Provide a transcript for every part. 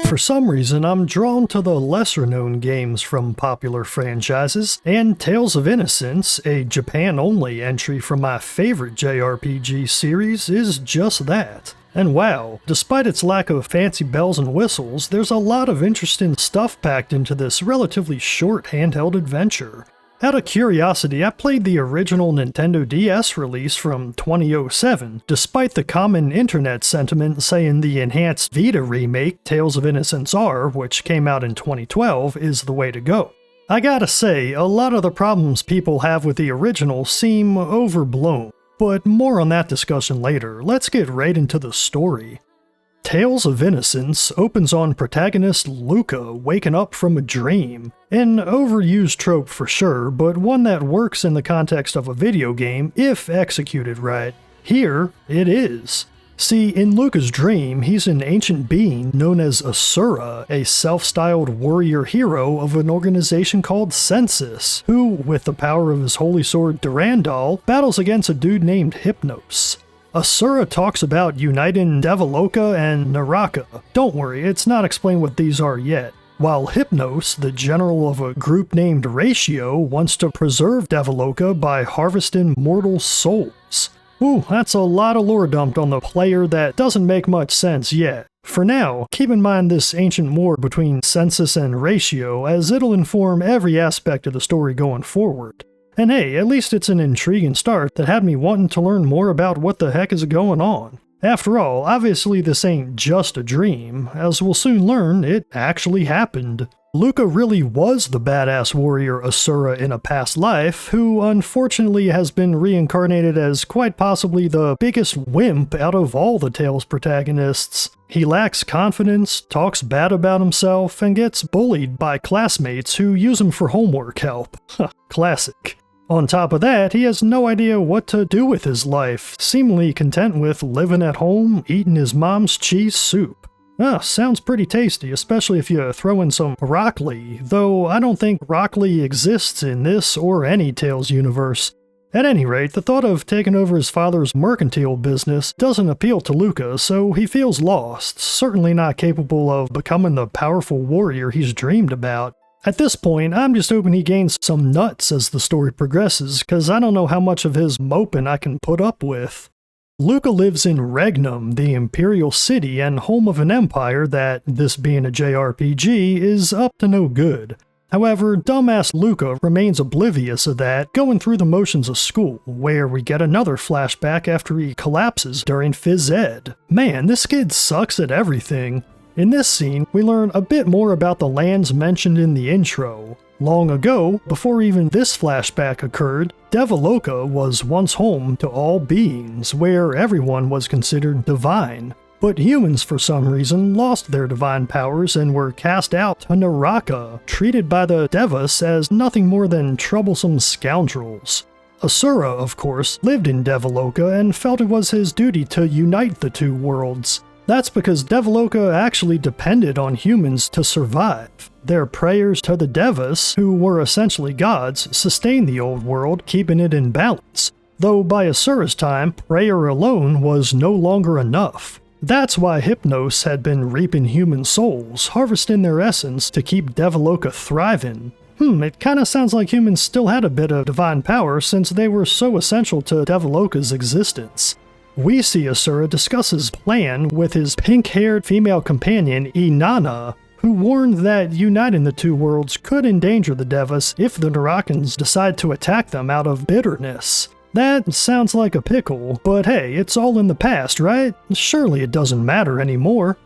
For some reason, I'm drawn to the lesser-known games from popular franchises, and Tales of Innocence, a Japan-only entry from my favorite JRPG series, is just that. And wow, despite its lack of fancy bells and whistles, there's a lot of interesting stuff packed into this relatively short handheld adventure. Out of curiosity, I played the original Nintendo DS release from 2007, despite the common internet sentiment saying the enhanced Vita remake, Tales of Innocence R, which came out in 2012, is the way to go. I gotta say, a lot of the problems people have with the original seem overblown, but more on that discussion later. Let's get right into the story. Tales of Innocence opens on protagonist Luca waking up from a dream. An overused trope for sure, but one that works in the context of a video game if executed right. Here, it is. See, in Luca's dream, he's an ancient being known as Asura, a self-styled warrior hero of an organization called Census, who, with the power of his holy sword Durandal, battles against a dude named Hypnos. Asura talks about uniting Devaloka and Naraka. Don't worry, it's not explained what these are yet. While Hypnos, the general of a group named Ratio, wants to preserve Devaloka by harvesting mortal souls. Ooh, that's a lot of lore dumped on the player that doesn't make much sense yet. For now, keep in mind this ancient war between Census and Ratio, as it'll inform every aspect of the story going forward. And hey, at least it's an intriguing start that had me wanting to learn more about what the heck is going on. After all, obviously this ain't just a dream. As we'll soon learn, it actually happened. Luca really was the badass warrior Asura in a past life, who unfortunately has been reincarnated as quite possibly the biggest wimp out of all the Tales protagonists. He lacks confidence, talks bad about himself, and gets bullied by classmates who use him for homework help. Classic. On top of that, he has no idea what to do with his life, seemingly content with living at home, eating his mom's cheese soup. Sounds pretty tasty, especially if you throw in some broccoli, though I don't think broccoli exists in this or any Tales universe. At any rate, the thought of taking over his father's mercantile business doesn't appeal to Luca, so he feels lost, certainly not capable of becoming the powerful warrior he's dreamed about. At this point, I'm just hoping he gains some nuts as the story progresses, cause I don't know how much of his moping I can put up with. Luca lives in Regnum, the imperial city and home of an empire that, this being a JRPG, is up to no good. However, dumbass Luca remains oblivious of that, going through the motions of school, where we get another flashback after he collapses during phys ed. Man, this kid sucks at everything. In this scene, we learn a bit more about the lands mentioned in the intro. Long ago, before even this flashback occurred, Devaloka was once home to all beings, where everyone was considered divine. But humans, for some reason, lost their divine powers and were cast out to Naraka, treated by the Devas as nothing more than troublesome scoundrels. Asura, of course, lived in Devaloka and felt it was his duty to unite the two worlds. That's because Devaloka actually depended on humans to survive. Their prayers to the Devas, who were essentially gods, sustained the old world, keeping it in balance. Though by Asura's time, prayer alone was no longer enough. That's why Hypnos had been reaping human souls, harvesting their essence to keep Devaloka thriving. It kinda sounds like humans still had a bit of divine power since they were so essential to Devaloka's existence. We see Asura discuss his plan with his pink-haired female companion Inanna, who warned that uniting the two worlds could endanger the Devas if the Narakans decide to attack them out of bitterness. That sounds like a pickle, but hey, it's all in the past, right? Surely it doesn't matter anymore.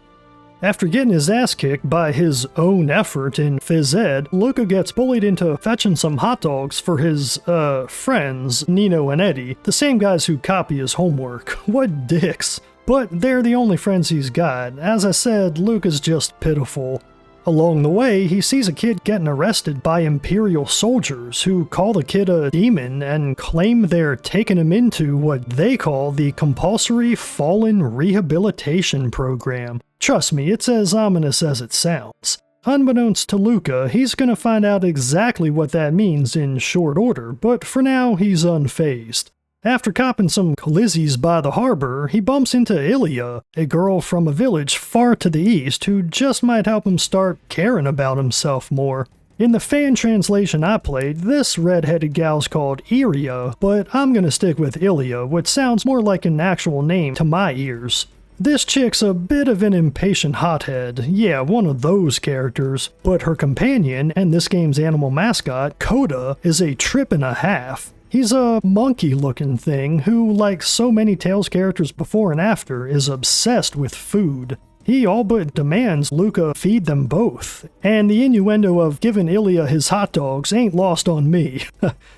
After getting his ass kicked by his own effort in phys ed, Luca gets bullied into fetching some hot dogs for his, friends, Nino and Eddie, the same guys who copy his homework. What dicks. But they're the only friends he's got. As I said, Luca's just pitiful. Along the way, he sees a kid getting arrested by Imperial soldiers who call the kid a demon and claim they're taking him into what they call the Compulsory Fallen Rehabilitation Program. Trust me, it's as ominous as it sounds. Unbeknownst to Luca, he's gonna find out exactly what that means in short order, but for now, he's unfazed. After copping some collizies by the harbor, he bumps into Ilya, a girl from a village far to the east who just might help him start caring about himself more. In the fan translation I played, this red-headed gal's called Iria, but I'm gonna stick with Ilya, which sounds more like an actual name to my ears. This chick's a bit of an impatient hothead, yeah, one of those characters, but her companion and this game's animal mascot, Coda, is a trip and a half. He's a monkey-looking thing who, like so many Tales characters before and after, is obsessed with food. He all but demands Luca feed them both, and the innuendo of giving Ilya his hot dogs ain't lost on me.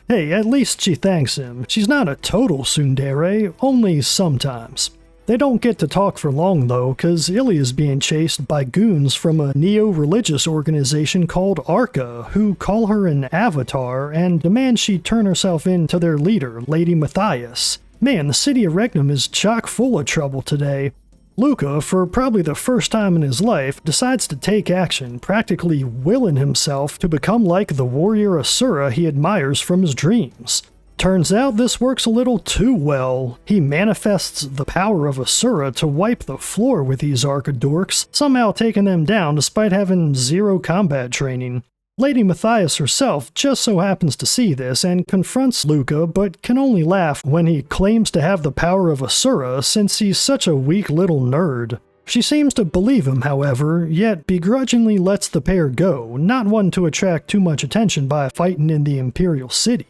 Hey, at least she thanks him. She's not a total tsundere, only sometimes. They don't get to talk for long though, cause Ilya's being chased by goons from a neo-religious organization called Arca, who call her an avatar and demand she turn herself in to their leader, Lady Matthias. Man, the city of Regnum is chock full of trouble today. Luca, for probably the first time in his life, decides to take action, practically willing himself to become like the warrior Asura he admires from his dreams. Turns out this works a little too well. He manifests the power of Asura to wipe the floor with these Arca dorks, somehow taking them down despite having zero combat training. Lady Matthias herself just so happens to see this and confronts Luca, but can only laugh when he claims to have the power of Asura since he's such a weak little nerd. She seems to believe him, however, yet begrudgingly lets the pair go, not one to attract too much attention by fighting in the Imperial City.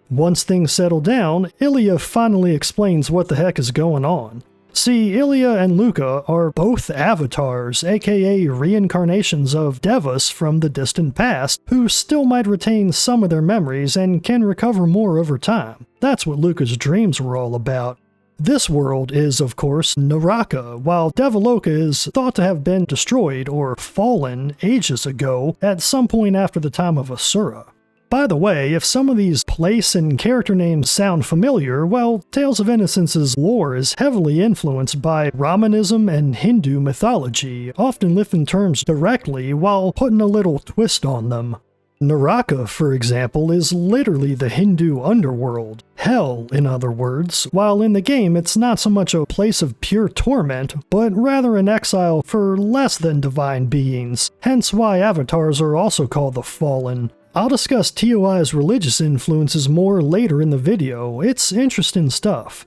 Once things settle down, Ilya finally explains what the heck is going on. See, Ilya and Luca are both avatars, aka reincarnations of Devas from the distant past, who still might retain some of their memories and can recover more over time. That's what Luca's dreams were all about. This world is, of course, Naraka, while Devaloka is thought to have been destroyed or fallen ages ago at some point after the time of Asura. By the way, if some of these place and character names sound familiar, well, Tales of Innocence's lore is heavily influenced by Brahmanism and Hindu mythology, often lifting terms directly while putting a little twist on them. Naraka, for example, is literally the Hindu underworld. Hell, in other words, while in the game it's not so much a place of pure torment, but rather an exile for less than divine beings, hence why avatars are also called the Fallen. I'll discuss TOI's religious influences more later in the video, it's interesting stuff.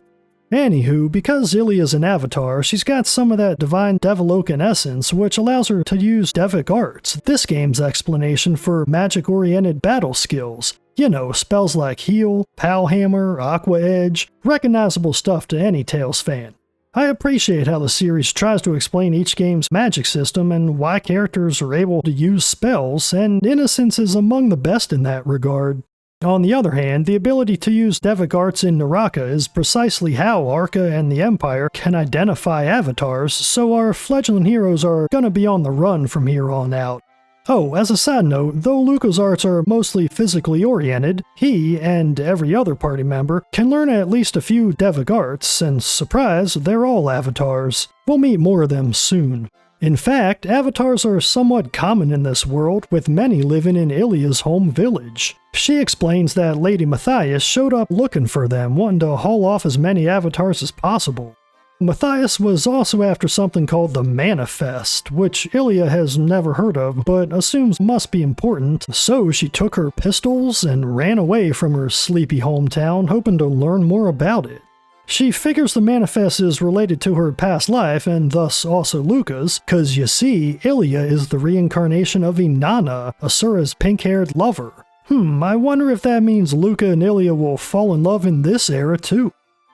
Anywho, because Ilya's an avatar, she's got some of that divine Devalokan essence, which allows her to use Devic arts, this game's explanation for magic-oriented battle skills. You know, spells like Heal, Pal Hammer, Aqua Edge, recognizable stuff to any Tales fan. I appreciate how the series tries to explain each game's magic system and why characters are able to use spells, and Innocence is among the best in that regard. On the other hand, the ability to use Devic arts in Naraka is precisely how Arca and the Empire can identify avatars, so our fledgling heroes are gonna be on the run from here on out. Oh, as a side note, though Luca's arts are mostly physically oriented, he, and every other party member, can learn at least a few Devic arts, and surprise, they're all avatars. We'll meet more of them soon. In fact, avatars are somewhat common in this world, with many living in Ilya's home village. She explains that Lady Matthias showed up looking for them, wanting to haul off as many avatars as possible. Matthias was also after something called the Manifest, which Ilya has never heard of, but assumes must be important, so she took her pistols and ran away from her sleepy hometown, hoping to learn more about it. She figures the Manifest is related to her past life, and thus also Luca's, cause you see, Ilya is the reincarnation of Inanna, Asura's pink-haired lover. I wonder if that means Luca and Ilya will fall in love in this era too.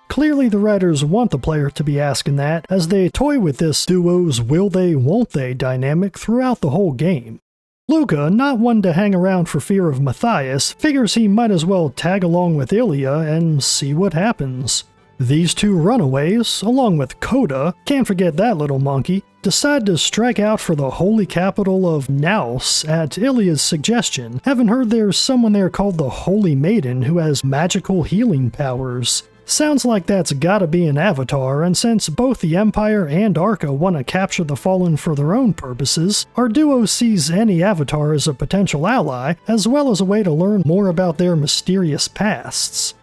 Clearly the writers want the player to be asking that, as they toy with this duo's will they, won't they dynamic throughout the whole game. Luca, not one to hang around for fear of Matthias, figures he might as well tag along with Ilya and see what happens. These two runaways, along with Coda, can't forget that little monkey, decide to strike out for the holy capital of Naus at Ilya's suggestion, having heard there's someone there called the Holy Maiden who has magical healing powers. Sounds like that's gotta be an avatar, and since both the Empire and Arca want to capture the Fallen for their own purposes, our duo sees any avatar as a potential ally, as well as a way to learn more about their mysterious pasts.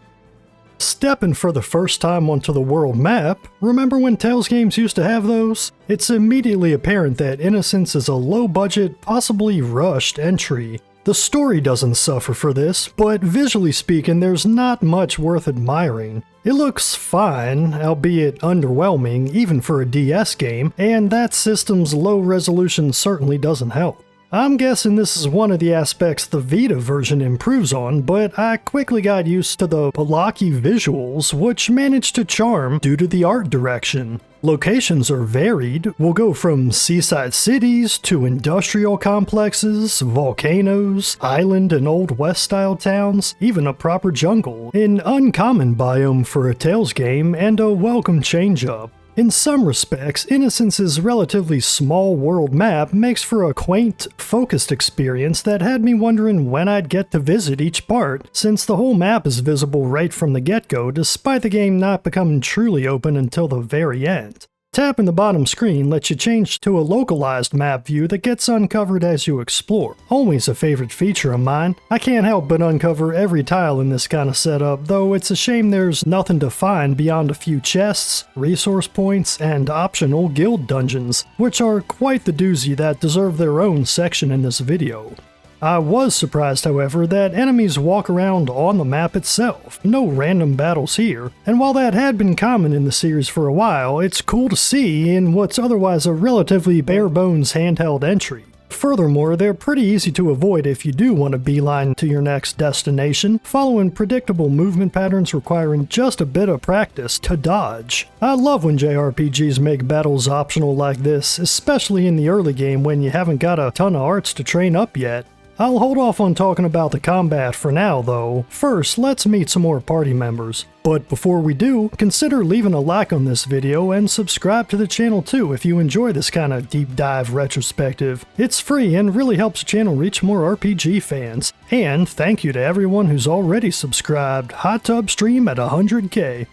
Stepping for the first time onto the world map, remember when Tales games used to have those? It's immediately apparent that Innocence is a low-budget, possibly rushed entry. The story doesn't suffer for this, but visually speaking there's not much worth admiring. It looks fine, albeit underwhelming even for a DS game, and that system's low resolution certainly doesn't help. I'm guessing this is one of the aspects the Vita version improves on, but I quickly got used to the blocky visuals, which managed to charm due to the art direction. Locations are varied. We'll go from seaside cities to industrial complexes, volcanoes, island and Old West style towns, even a proper jungle. An uncommon biome for a Tales game and a welcome change-up. In some respects, Innocence's relatively small world map makes for a quaint, focused experience that had me wondering when I'd get to visit each part, since the whole map is visible right from the get-go despite the game not becoming truly open until the very end. Tapping the bottom screen lets you change to a localized map view that gets uncovered as you explore. Always a favorite feature of mine. I can't help but uncover every tile in this kind of setup, though it's a shame there's nothing to find beyond a few chests, resource points, and optional guild dungeons, which are quite the doozy that deserve their own section in this video. I was surprised, however, that enemies walk around on the map itself, no random battles here, and while that had been common in the series for a while, it's cool to see in what's otherwise a relatively bare-bones handheld entry. Furthermore, they're pretty easy to avoid if you do want to beeline to your next destination, following predictable movement patterns requiring just a bit of practice to dodge. I love when JRPGs make battles optional like this, especially in the early game when you haven't got a ton of arts to train up yet. I'll hold off on talking about the combat for now though. First, let's meet some more party members. But before we do, consider leaving a like on this video and subscribe to the channel too if you enjoy this kind of deep dive retrospective. It's free and really helps the channel reach more RPG fans. And thank you to everyone who's already subscribed. Hot Tub Stream at 100k.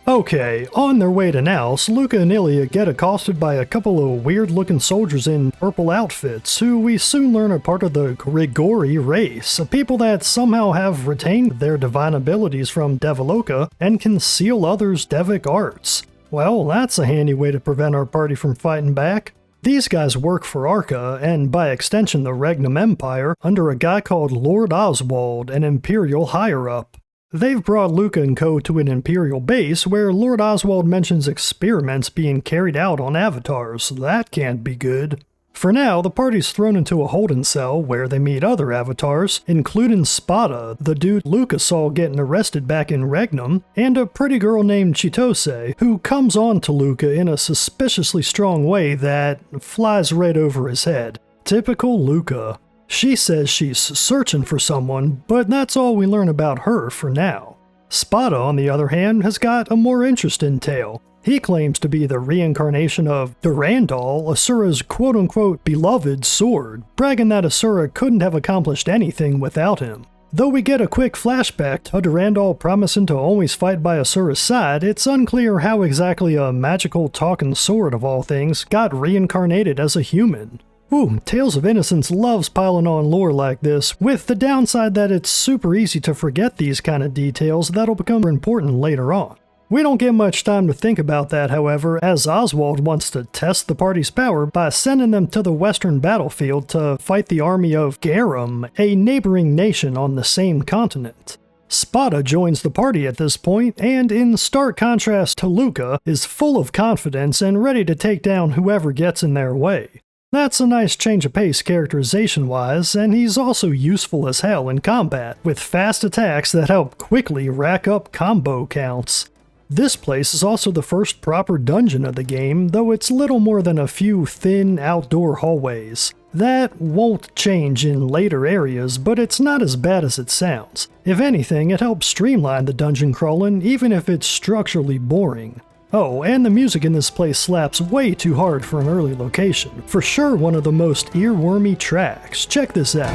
Okay, on their way to Naus, Luca and Ilya get accosted by a couple of weird-looking soldiers in purple outfits, who we soon learn are part of the Grigori race, a people that somehow have retained their divine abilities from Devaloka and can seal others' Devic arts. Well, that's a handy way to prevent our party from fighting back. These guys work for Arca, and by extension the Regnum Empire, under a guy called Lord Oswald, an Imperial higher-up. They've brought Luca and co. to an Imperial base where Lord Oswald mentions experiments being carried out on avatars. That can't be good. For now, the party's thrown into a holding cell where they meet other avatars, including Spada, the dude Luca saw getting arrested back in Regnum, and a pretty girl named Chitose, who comes on to Luca in a suspiciously strong way that flies right over his head. Typical Luca. She says she's searching for someone, but that's all we learn about her for now. Spada, on the other hand, has got a more interesting tale. He claims to be the reincarnation of Durandal, Asura's quote-unquote beloved sword, bragging that Asura couldn't have accomplished anything without him. Though we get a quick flashback to Durandal promising to always fight by Asura's side, it's unclear how exactly a magical talking sword of all things got reincarnated as a human. Ooh, Tales of Innocence loves piling on lore like this, with the downside that it's super easy to forget these kind of details that'll become important later on. We don't get much time to think about that, however, as Oswald wants to test the party's power by sending them to the western battlefield to fight the army of Garum, a neighboring nation on the same continent. Spada joins the party at this point, and in stark contrast to Luca, is full of confidence and ready to take down whoever gets in their way. That's a nice change of pace characterization-wise, and he's also useful as hell in combat, with fast attacks that help quickly rack up combo counts. This place is also the first proper dungeon of the game, though it's little more than a few thin outdoor hallways. That won't change in later areas, but it's not as bad as it sounds. If anything, it helps streamline the dungeon crawling, even if it's structurally boring. Oh, and the music in this place slaps way too hard for an early location. For sure one of the most earwormy tracks. Check this out.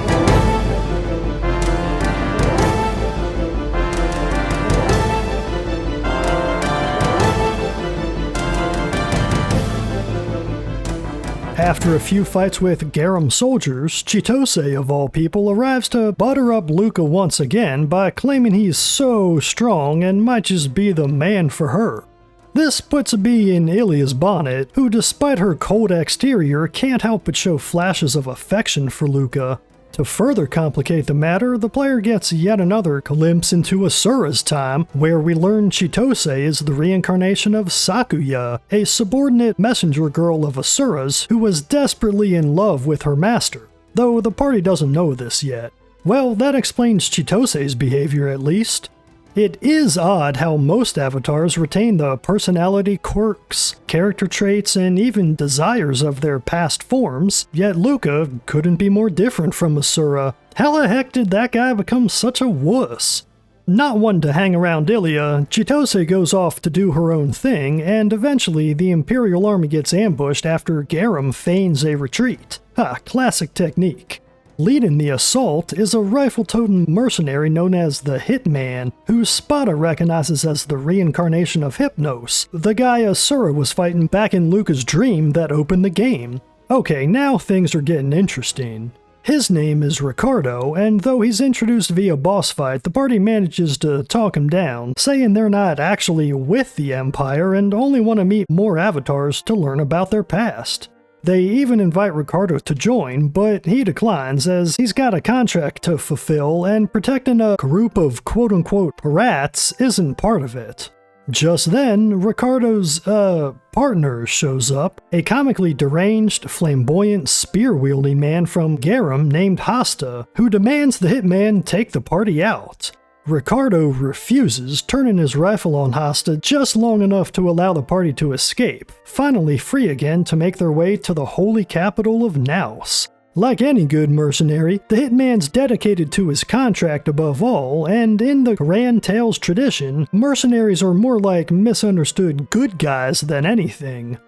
After a few fights with Garum soldiers, Chitose of all people arrives to butter up Luca once again by claiming he's so strong and might just be the man for her. This puts a bee in Ilya's bonnet, who despite her cold exterior can't help but show flashes of affection for Luca. To further complicate the matter, the player gets yet another glimpse into Asura's time, where we learn Chitose is the reincarnation of Sakuya, a subordinate messenger girl of Asura's who was desperately in love with her master, though the party doesn't know this yet. Well, that explains Chitose's behavior at least. It is odd how most avatars retain the personality quirks, character traits, and even desires of their past forms, yet Luca couldn't be more different from Asura. How the heck did that guy become such a wuss? Not one to hang around Ilya, Chitose goes off to do her own thing, and eventually the Imperial army gets ambushed after Garum feigns a retreat. Classic technique. Leading the assault is a rifle-toting mercenary known as the Hitman, who Spada recognizes as the reincarnation of Hypnos, the guy Asura was fighting back in Luca's dream that opened the game. Okay, now things are getting interesting. His name is Ricardo, and though he's introduced via boss fight, the party manages to talk him down, saying they're not actually with the Empire and only want to meet more avatars to learn about their past. They even invite Ricardo to join, but he declines as he's got a contract to fulfill and protecting a group of quote-unquote rats isn't part of it. Just then, Ricardo's, partner shows up, a comically deranged, flamboyant, spear-wielding man from Garum named Hasta, who demands the hitman take the party out. Ricardo refuses, turning his rifle on Hasta just long enough to allow the party to escape, finally free again to make their way to the holy capital of Naus. Like any good mercenary, the hitman's dedicated to his contract above all, and in the Grand Tales tradition, mercenaries are more like misunderstood good guys than anything.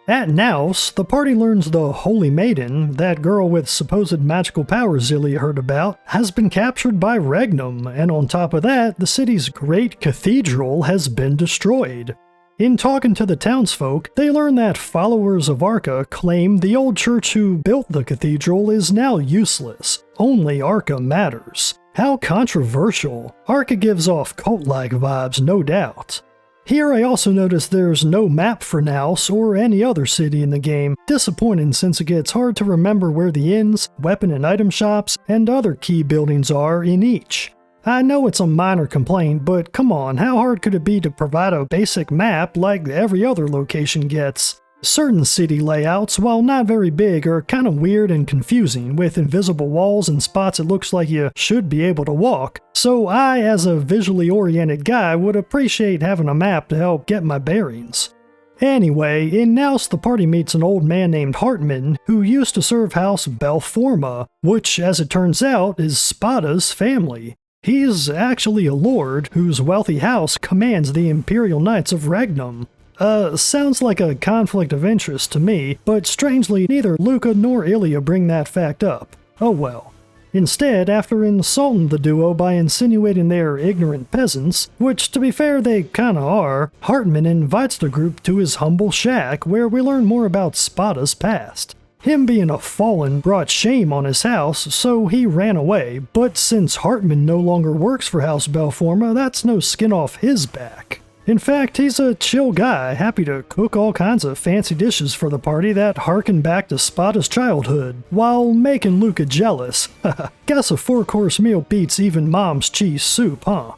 At Naus, the party learns the Holy Maiden, that girl with supposed magical powers Ilya heard about, has been captured by Regnum, and on top of that, the city's great cathedral has been destroyed. In talking to the townsfolk, they learn that followers of Arca claim the old church who built the cathedral is now useless. Only Arca matters. How controversial. Arca gives off cult-like vibes, no doubt. Here I also noticed there's no map for Naus or any other city in the game, disappointing since it gets hard to remember where the inns, weapon and item shops, and other key buildings are in each. I know it's a minor complaint, but come on, how hard could it be to provide a basic map like every other location gets? Certain city layouts, while not very big, are kind of weird and confusing, with invisible walls and spots it looks like you should be able to walk, so I, as a visually oriented guy, would appreciate having a map to help get my bearings. Anyway, in Naus the party meets an old man named Hartman, who used to serve House Belforma, which, as it turns out, is Spada's family. He's actually a lord whose wealthy house commands the Imperial Knights of Regnum. Sounds like a conflict of interest to me, but strangely neither Luca nor Ilya bring that fact up. Oh well. Instead, after insulting the duo by insinuating they're ignorant peasants, which to be fair they kinda are, Hartman invites the group to his humble shack where we learn more about Spada's past. Him being a fallen brought shame on his house, so he ran away, but since Hartman no longer works for House Belforma, that's no skin off his back. In fact, he's a chill guy, happy to cook all kinds of fancy dishes for the party that harken back to Spada's childhood, while making Luca jealous. Guess a 4-course meal beats even Mom's cheese soup, huh?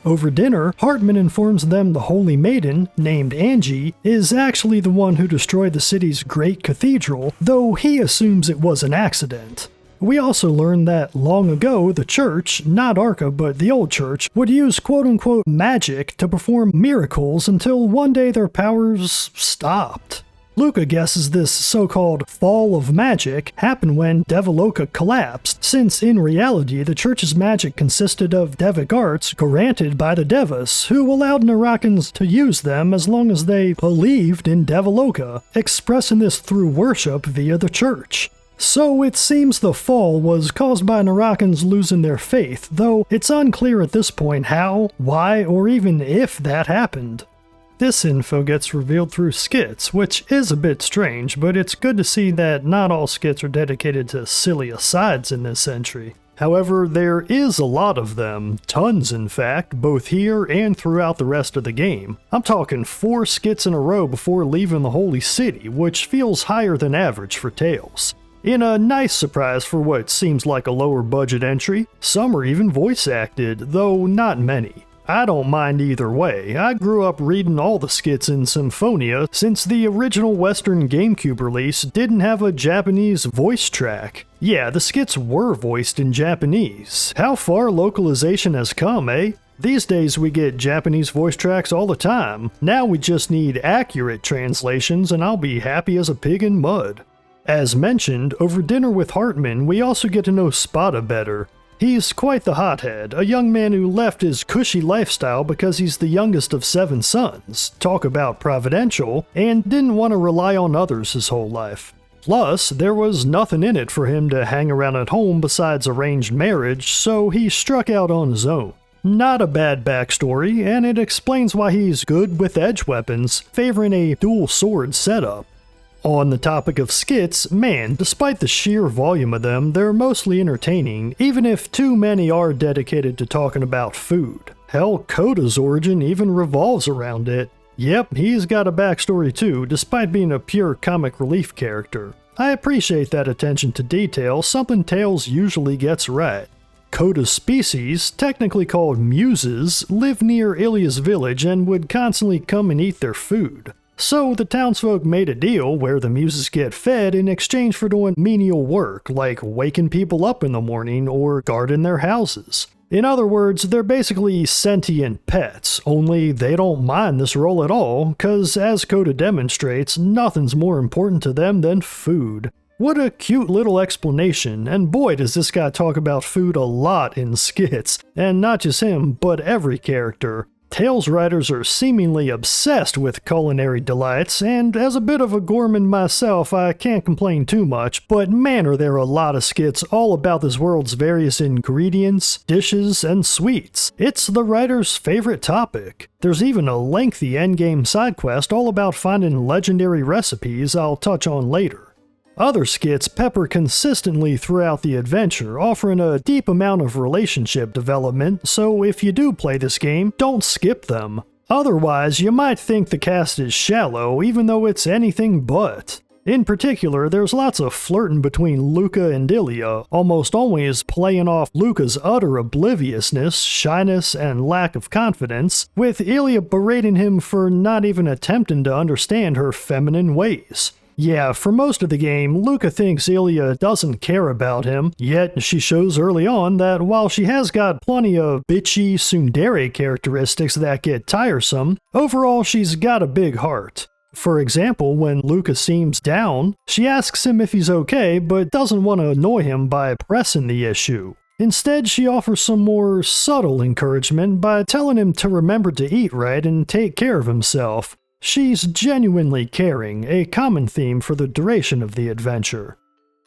Over dinner, Hartman informs them the Holy Maiden, named Angie, is actually the one who destroyed the city's great cathedral, though he assumes it was an accident. We also learn that long ago the church, not Arca but the old church, would use quote-unquote magic to perform miracles until one day their powers stopped. Luca guesses this so-called fall of magic happened when Devaloka collapsed, since in reality the church's magic consisted of Devic arts granted by the Devas, who allowed Narakans to use them as long as they believed in Devaloka, expressing this through worship via the church. So it seems the fall was caused by Narakans losing their faith, though it's unclear at this point how, why, or even if that happened. this info gets revealed through Skits, which is a bit strange, but it's good to see that not all skits are dedicated to silly asides in this entry. However, there is a lot of them, tons in fact, both here and throughout the rest of the game. I'm talking 4 skits in a row before leaving the Holy City, which feels higher than average for Tales. In a nice surprise for what seems like a lower budget entry, some are even voice acted, though not many. I don't mind either way. I grew up reading all the skits in Symphonia since the original Western GameCube release didn't have a Japanese voice track. Yeah, the skits were voiced in Japanese. How far localization has come, eh? These days we get Japanese voice tracks all the time. Now we just need accurate translations and I'll be happy as a pig in mud. As mentioned, over dinner with Hartman, we also get to know Spada better. He's quite the hothead, a young man who left his cushy lifestyle because he's the youngest of 7 sons, talk about providential, and didn't want to rely on others his whole life. Plus, there was nothing in it for him to hang around at home besides arranged marriage, so he struck out on his own. Not a bad backstory, and it explains why he's good with edge weapons, favoring a dual sword setup. On the topic of skits, man, despite the sheer volume of them, they're mostly entertaining, even if too many are dedicated to talking about food. Hell, Coda's origin even revolves around it. Yep, he's got a backstory too, despite being a pure comic relief character. I appreciate that attention to detail, something Tales usually gets right. Coda's species, technically called muses, live near Ilya's village and would constantly come and eat their food. So the townsfolk made a deal where the muses get fed in exchange for doing menial work, like waking people up in the morning or guarding their houses. In other words, they're basically sentient pets, only they don't mind this role at all, cause as Coda demonstrates, nothing's more important to them than food. What a cute little explanation, and boy does this guy talk about food a lot in Skits, and not just him, but every character. Tales writers are seemingly obsessed with culinary delights, and as a bit of a gourmand myself, I can't complain too much, but man are there a lot of skits all about this world's various ingredients, dishes, and sweets. It's the writer's favorite topic. There's even a lengthy endgame side quest all about finding legendary recipes I'll touch on later. Other skits pepper consistently throughout the adventure, offering a deep amount of relationship development, so if you do play this game, don't skip them. Otherwise, you might think the cast is shallow, even though it's anything but. In particular, there's lots of flirting between Luca and Ilya, almost always playing off Luca's utter obliviousness, shyness, and lack of confidence, with Ilya berating him for not even attempting to understand her feminine ways. Yeah, for most of the game, Luca thinks Ilya doesn't care about him, yet she shows early on that while she has got plenty of bitchy tsundere characteristics that get tiresome, overall she's got a big heart. For example, when Luca seems down, she asks him if he's okay, but doesn't want to annoy him by pressing the issue. Instead, she offers some more subtle encouragement by telling him to remember to eat right and take care of himself. She's genuinely caring, a common theme for the duration of the adventure.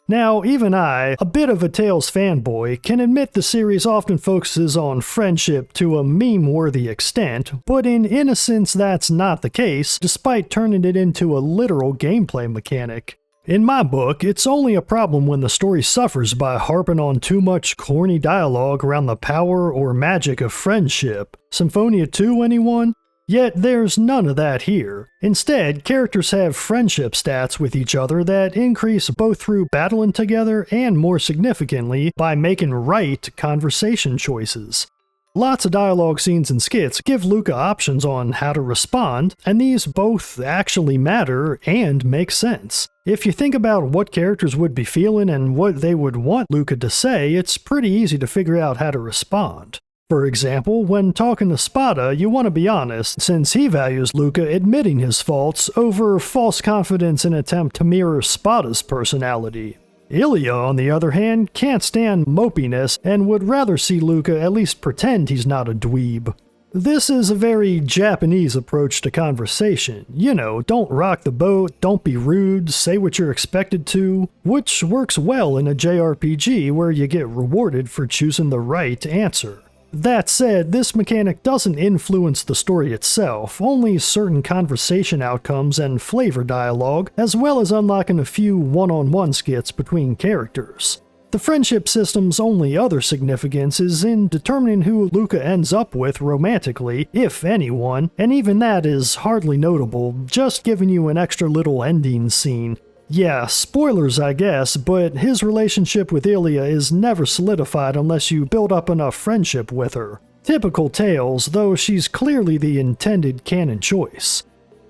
Now, even I, a bit of a Tales fanboy, can admit the series often focuses on friendship to a meme-worthy extent, but in Innocence that's not the case, despite turning it into a literal gameplay mechanic. In my book, it's only a problem when the story suffers by harping on too much corny dialogue around the power or magic of friendship. Symphonia 2, anyone? Yet there's none of that here. Instead, characters have friendship stats with each other that increase both through battling together and, more significantly, by making right conversation choices. Lots of dialogue scenes and skits give Luca options on how to respond, and these both actually matter and make sense. If you think about what characters would be feeling and what they would want Luca to say, it's pretty easy to figure out how to respond. For example, when talking to Spada, you want to be honest, since he values Luca admitting his faults over false confidence in an attempt to mirror Spada's personality. Ilya, on the other hand, can't stand mopiness and would rather see Luca at least pretend he's not a dweeb. This is a very Japanese approach to conversation. You know, don't rock the boat, don't be rude, say what you're expected to, which works well in a JRPG where you get rewarded for choosing the right answer. That said, this mechanic doesn't influence the story itself, only certain conversation outcomes and flavor dialogue, as well as unlocking a few one-on-one skits between characters. The friendship system's only other significance is in determining who Luca ends up with romantically, if anyone, and even that is hardly notable, just giving you an extra little ending scene. Yeah, spoilers I guess, but his relationship with Ilya is never solidified unless you build up enough friendship with her. Typical Tales, though she's clearly the intended canon choice.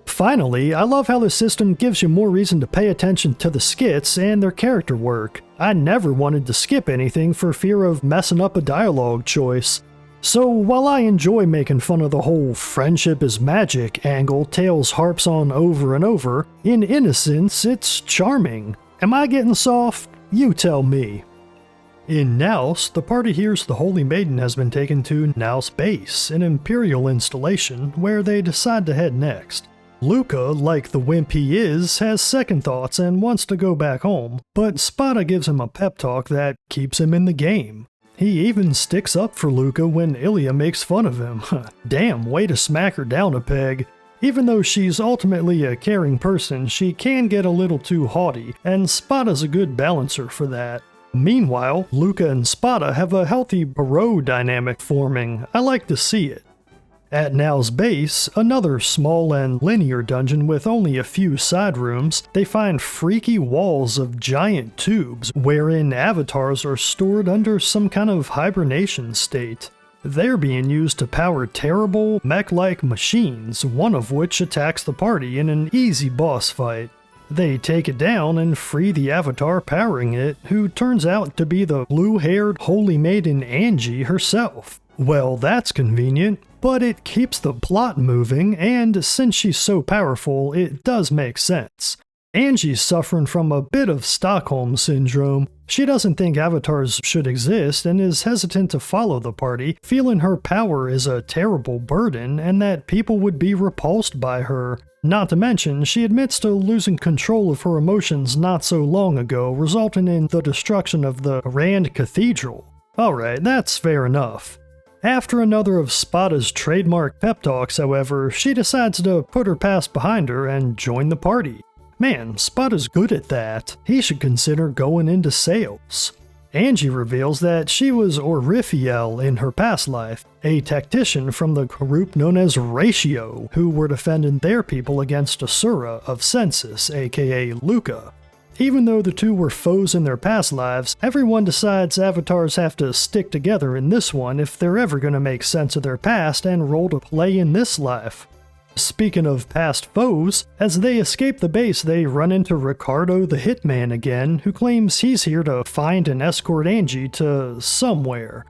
Finally, I love how the system gives you more reason to pay attention to the skits and their character work. I never wanted to skip anything for fear of messing up a dialogue choice. So while I enjoy making fun of the whole friendship is magic angle Tales harps on over and over, in Innocence it's charming. Am I getting soft? You tell me. In Naus, the party hears the Holy Maiden has been taken to Naus Base, an Imperial installation, where they decide to head next. Luca, like the wimp he is, has second thoughts and wants to go back home, but Spada gives him a pep talk that keeps him in the game. He even sticks up for Luca when Ilya makes fun of him. Damn, way to smack her down a peg. Even though she's ultimately a caring person, she can get a little too haughty, and Spada's a good balancer for that. Meanwhile, Luca and Spada have a healthy bro dynamic forming. I like to see it. At Naus Base, another small and linear dungeon with only a few side rooms, they find freaky walls of giant tubes wherein avatars are stored under some kind of hibernation state. They're being used to power terrible, mech-like machines, one of which attacks the party in an easy boss fight. They take it down and free the avatar powering it, who turns out to be the blue-haired holy maiden Angie herself. Well, that's convenient, but it keeps the plot moving, and since she's so powerful, it does make sense. Angie's suffering from a bit of Stockholm Syndrome. She doesn't think avatars should exist and is hesitant to follow the party, feeling her power is a terrible burden and that people would be repulsed by her. Not to mention, she admits to losing control of her emotions not so long ago, resulting in the destruction of the Grand Cathedral. Alright, that's fair enough. After another of Spada's trademark pep talks, however, she decides to put her past behind her and join the party. Man, Spada's good at that. He should consider going into sales. Angie reveals that she was Orifiel in her past life, a tactician from the group known as Ratio, who were defending their people against Asura of Census, aka Luca. Even though the two were foes in their past lives, everyone decides avatars have to stick together in this one if they're ever going to make sense of their past and roll to play in this life. Speaking of past foes, as they escape the base they run into Ricardo the Hitman again, who claims he's here to find and escort Angie to somewhere.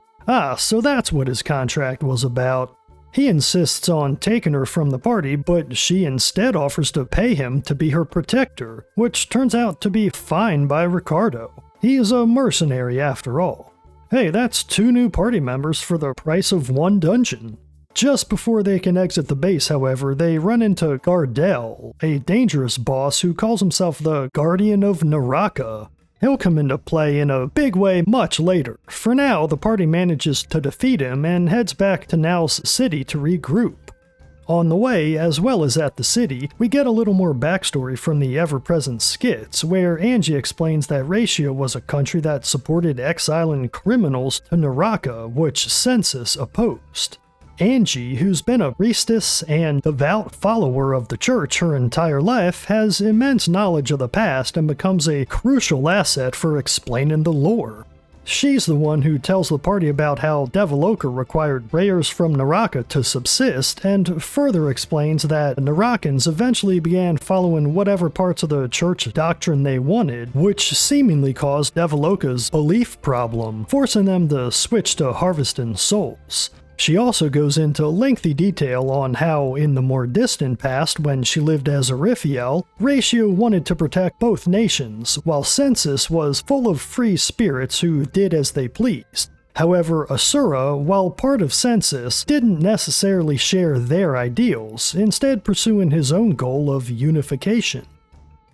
So that's what his contract was about. He insists on taking her from the party, but she instead offers to pay him to be her protector, which turns out to be fine by Ricardo. He is a mercenary after all. Hey, that's 2 new party members for the price of 1 dungeon. Just before they can exit the base, however, they run into Gardel, a dangerous boss who calls himself the Guardian of Naraka. He'll come into play in a big way much later. For now, the party manages to defeat him and heads back to Naus City to regroup. On the way, as well as at the city, we get a little more backstory from the ever-present Skits, where Angie explains that Ratio was a country that supported exiling criminals to Naraka, which Census opposed. Angie, who's been a priestess and devout follower of the church her entire life, has immense knowledge of the past and becomes a crucial asset for explaining the lore. She's the one who tells the party about how Devaloka required prayers from Naraka to subsist, and further explains that Narakans eventually began following whatever parts of the church doctrine they wanted, which seemingly caused Devaloka's belief problem, forcing them to switch to harvesting souls. She also goes into lengthy detail on how, in the more distant past when she lived as Orifiel, Ratio wanted to protect both nations, while Census was full of free spirits who did as they pleased. However, Asura, while part of Census, didn't necessarily share their ideals, instead pursuing his own goal of unification.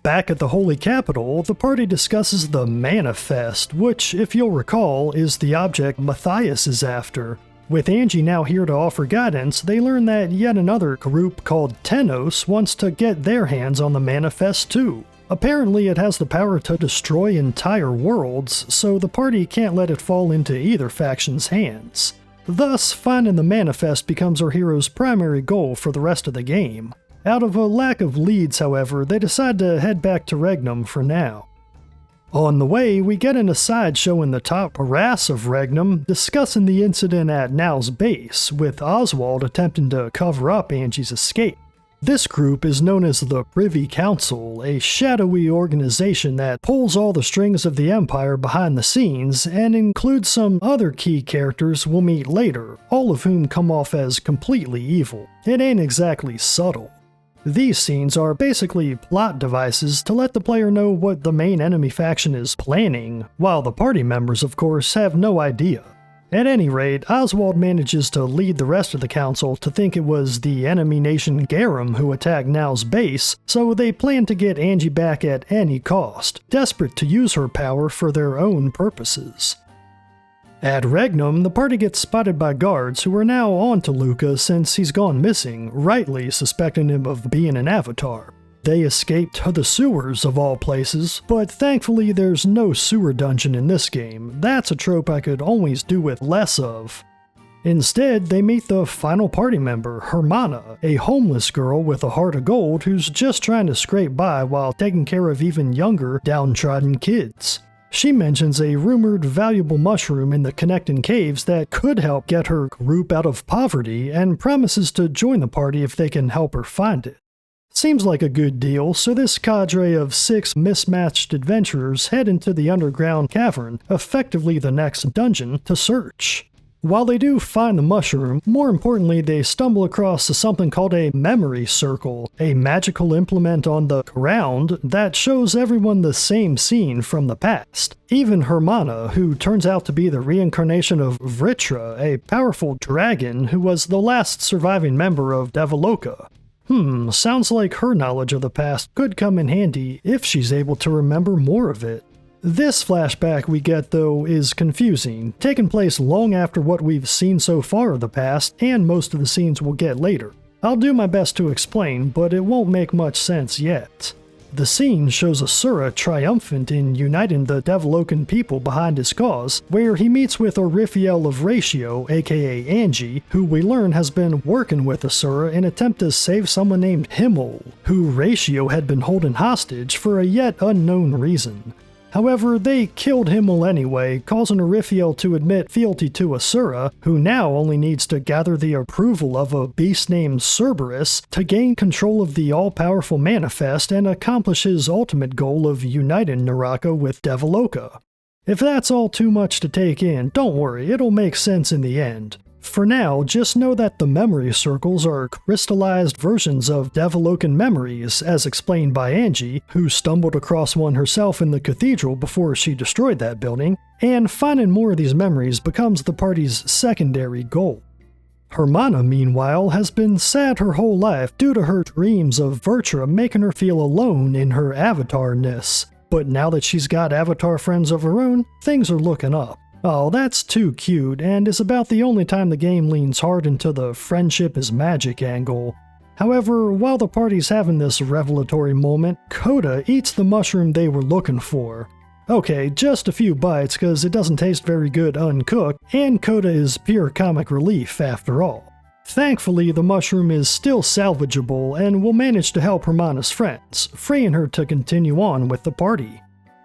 Back at the Holy Capital, the party discusses the Manifest, which, if you'll recall, is the object Matthias is after. With Angie now here to offer guidance, they learn that yet another group called Tenos wants to get their hands on the manifest too. Apparently it has the power to destroy entire worlds, so the party can't let it fall into either faction's hands. Thus, finding the manifest becomes our hero's primary goal for the rest of the game. Out of a lack of leads, however, they decide to head back to Regnum for now. On the way, we get an aside showing the top brass of Regnum discussing the incident at Now's base, with Oswald attempting to cover up Angie's escape. This group is known as the Privy Council, a shadowy organization that pulls all the strings of the Empire behind the scenes and includes some other key characters we'll meet later, all of whom come off as completely evil. It ain't exactly subtle. These scenes are basically plot devices to let the player know what the main enemy faction is planning, while the party members, of course, have no idea. At any rate, Oswald manages to lead the rest of the council to think it was the enemy nation Garum who attacked Now's base, so they plan to get Angie back at any cost, desperate to use her power for their own purposes. At Regnum, the party gets spotted by guards who are now on to Luca since he's gone missing, rightly suspecting him of being an avatar. They escaped to the sewers of all places, but thankfully there's no sewer dungeon in this game. That's a trope I could always do with less of. Instead, they meet the final party member, Hermana, a homeless girl with a heart of gold who's just trying to scrape by while taking care of even younger, downtrodden kids. She mentions a rumored valuable mushroom in the connecting caves that could help get her group out of poverty and promises to join the party if they can help her find it. Seems like a good deal, so this cadre of 6 mismatched adventurers head into the underground cavern, effectively the next dungeon, to search. While they do find the mushroom, more importantly they stumble across something called a memory circle, a magical implement on the ground that shows everyone the same scene from the past. Even Hermana, who turns out to be the reincarnation of Vritra, a powerful dragon who was the last surviving member of Devaloka. Sounds like her knowledge of the past could come in handy if she's able to remember more of it. This flashback we get, though, is confusing, taking place long after what we've seen so far of the past, and most of the scenes we'll get later. I'll do my best to explain, but it won't make much sense yet. The scene shows Asura triumphant in uniting the Devalokan people behind his cause, where he meets with Orifiel of Ratio, aka Angie, who we learn has been working with Asura in an attempt to save someone named Himmel, who Ratio had been holding hostage for a yet unknown reason. However, they killed Himmel anyway, causing Orifiel to admit fealty to Asura, who now only needs to gather the approval of a beast named Cerberus to gain control of the all-powerful manifest and accomplish his ultimate goal of uniting Naraka with Devaloka. If that's all too much to take in, don't worry, it'll make sense in the end. For now, just know that the memory circles are crystallized versions of Devalokan memories, as explained by Angie, who stumbled across one herself in the cathedral before she destroyed that building, and finding more of these memories becomes the party's secondary goal. Hermana, meanwhile, has been sad her whole life due to her dreams of Vritra making her feel alone in her avatar-ness, but now that she's got avatar friends of her own, things are looking up. Oh, that's too cute, and is about the only time the game leans hard into the friendship is magic angle. However, while the party's having this revelatory moment, Coda eats the mushroom they were looking for. Okay, just a few bites cause it doesn't taste very good uncooked, and Coda is pure comic relief after all. Thankfully, the mushroom is still salvageable and will manage to help Hermana's friends, freeing her to continue on with the party.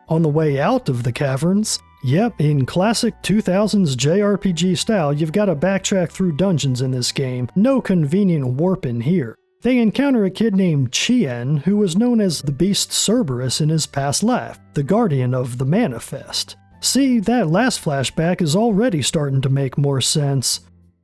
On the way out of the caverns, yep, in classic 2000s JRPG style, you've got to backtrack through dungeons in this game, no convenient warping here. They encounter a kid named Chien, who was known as the beast Cerberus in his past life, the guardian of the manifest. See, that last flashback is already starting to make more sense.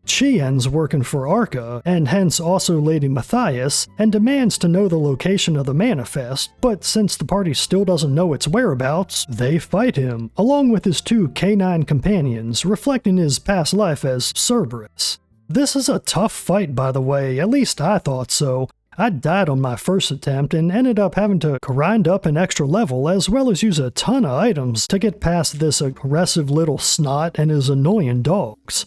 Chien's working for Arca, and hence also Lady Matthias, and demands to know the location of the manifest, but since the party still doesn't know its whereabouts, they fight him, along with his 2 canine companions, reflecting his past life as Cerberus. This is a tough fight, by the way, at least I thought so. I died on my first attempt and ended up having to grind up an extra level as well as use a ton of items to get past this aggressive little snot and his annoying dogs.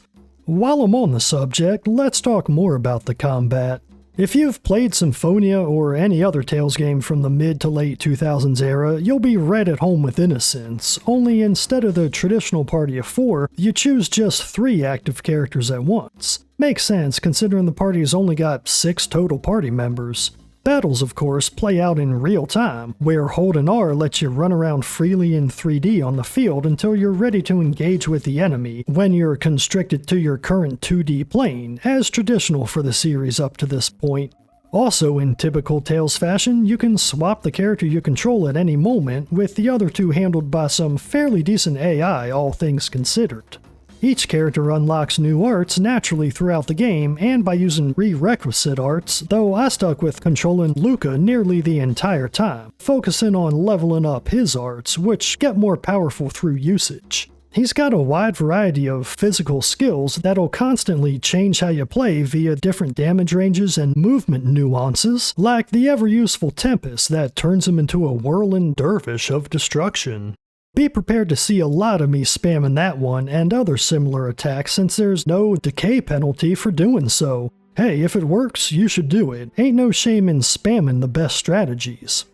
While I'm on the subject, let's talk more about the combat. If you've played Symphonia or any other Tales game from the mid to late 2000s era, you'll be right at home with Innocence, only instead of the traditional party of 4, you choose just 3 active characters at once. Makes sense considering the party's only got 6 total party members. Battles, of course, play out in real time, where holding R lets you run around freely in 3D on the field until you're ready to engage with the enemy when you're constricted to your current 2D plane, as traditional for the series up to this point. Also, in typical Tales fashion, you can swap the character you control at any moment, with the other 2 handled by some fairly decent AI, all things considered. Each character unlocks new arts naturally throughout the game and by using prerequisite arts, though I stuck with controlling Luca nearly the entire time, focusing on leveling up his arts, which get more powerful through usage. He's got a wide variety of physical skills that'll constantly change how you play via different damage ranges and movement nuances, like the ever-useful Tempest that turns him into a whirling dervish of destruction. Be prepared to see a lot of me spamming that one and other similar attacks since there's no decay penalty for doing so. Hey, if it works, you should do it. Ain't no shame in spamming the best strategies.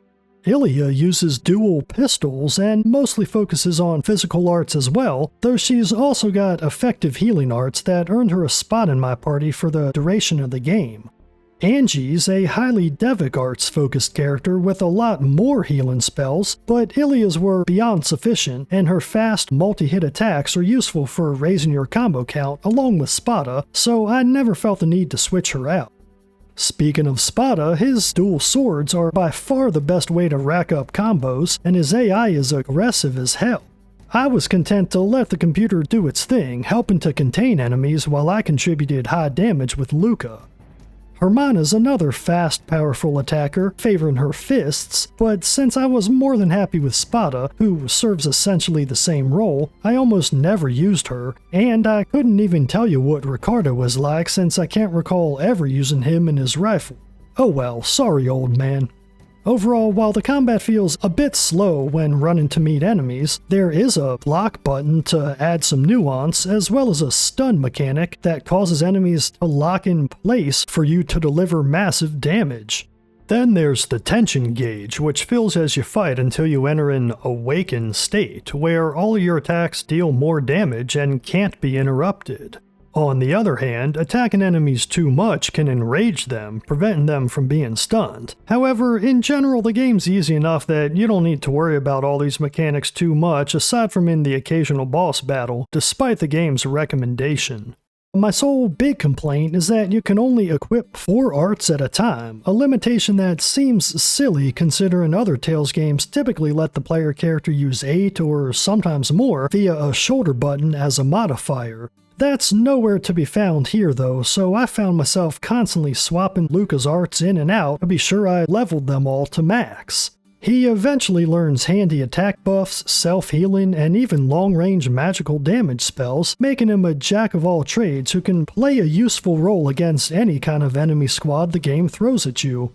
Ilya uses dual pistols and mostly focuses on physical arts as well, though she's also got effective healing arts that earned her a spot in my party for the duration of the game. Angie's a highly Devic arts focused character with a lot more healing spells, but Ilya's were beyond sufficient, and her fast multi-hit attacks are useful for raising your combo count along with Spada, so I never felt the need to switch her out. Speaking of Spada, his dual swords are by far the best way to rack up combos, and his AI is aggressive as hell. I was content to let the computer do its thing, helping to contain enemies while I contributed high damage with Luca. Hermana's another fast, powerful attacker, favoring her fists, but since I was more than happy with Spada, who serves essentially the same role, I almost never used her, and I couldn't even tell you what Ricardo was like since I can't recall ever using him and his rifle. Oh well, sorry old man. Overall, while the combat feels a bit slow when running to meet enemies, there is a block button to add some nuance, as well as a stun mechanic that causes enemies to lock in place for you to deliver massive damage. Then there's the tension gauge, which fills as you fight until you enter an awakened state, where all your attacks deal more damage and can't be interrupted. On the other hand, attacking enemies too much can enrage them, preventing them from being stunned. However, in general the game's easy enough that you don't need to worry about all these mechanics too much aside from in the occasional boss battle, despite the game's recommendation. My sole big complaint is that you can only equip 4 arts at a time, a limitation that seems silly considering other Tales games typically let the player character use 8 or sometimes more via a shoulder button as a modifier. That's nowhere to be found here though, so I found myself constantly swapping Luca's arts in and out to be sure I leveled them all to max. He eventually learns handy attack buffs, self-healing, and even long-range magical damage spells, making him a jack-of-all-trades who can play a useful role against any kind of enemy squad the game throws at you.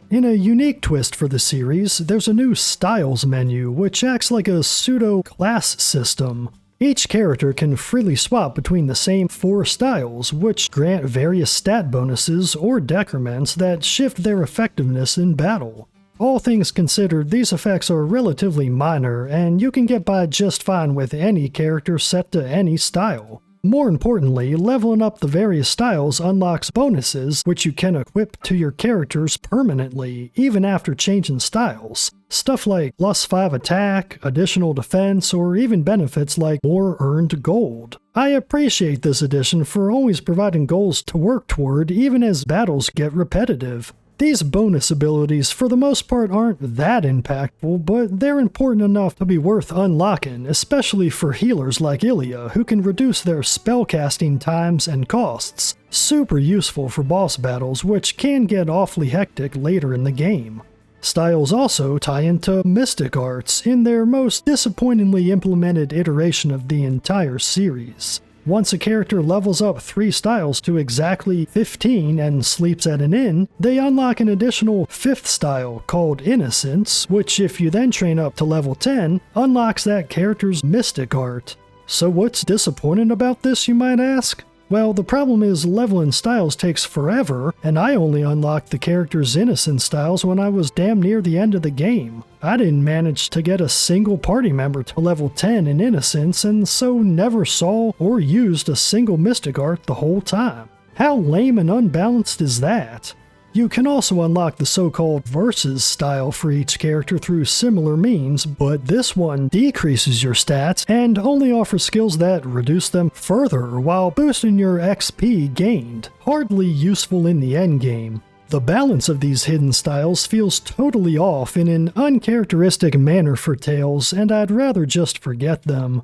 In a unique twist for the series, there's a new Styles menu, which acts like a pseudo-class system. Each character can freely swap between the same 4 styles, which grant various stat bonuses or decrements that shift their effectiveness in battle. All things considered, these effects are relatively minor, and you can get by just fine with any character set to any style. More importantly, leveling up the various styles unlocks bonuses which you can equip to your characters permanently, even after changing styles. Stuff like +5 attack, additional defense, or even benefits like more earned gold. I appreciate this addition for always providing goals to work toward even as battles get repetitive. These bonus abilities for the most part aren't that impactful, but they're important enough to be worth unlocking, especially for healers like Ilya who can reduce their spellcasting times and costs. Super useful for boss battles, which can get awfully hectic later in the game. Styles also tie into Mystic Arts in their most disappointingly implemented iteration of the entire series. Once a character levels up 3 styles to exactly 15 and sleeps at an inn, they unlock an additional 5th style called Innocence, which if you then train up to level 10, unlocks that character's Mystic Art. So what's disappointing about this, you might ask? Well, the problem is leveling styles takes forever, and I only unlocked the character's innocent styles when I was damn near the end of the game. I didn't manage to get a single party member to level 10 in innocence, and so never saw or used a single mystic art the whole time. How lame and unbalanced is that? You can also unlock the so-called versus style for each character through similar means, but this one decreases your stats and only offers skills that reduce them further while boosting your XP gained, hardly useful in the endgame. The balance of these hidden styles feels totally off in an uncharacteristic manner for Tales, and I'd rather just forget them.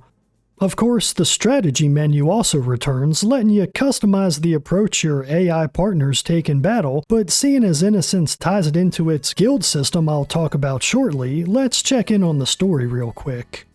Of course, the strategy menu also returns, letting you customize the approach your AI partners take in battle, but seeing as Innocence ties it into its guild system I'll talk about shortly, let's check in on the story real quick.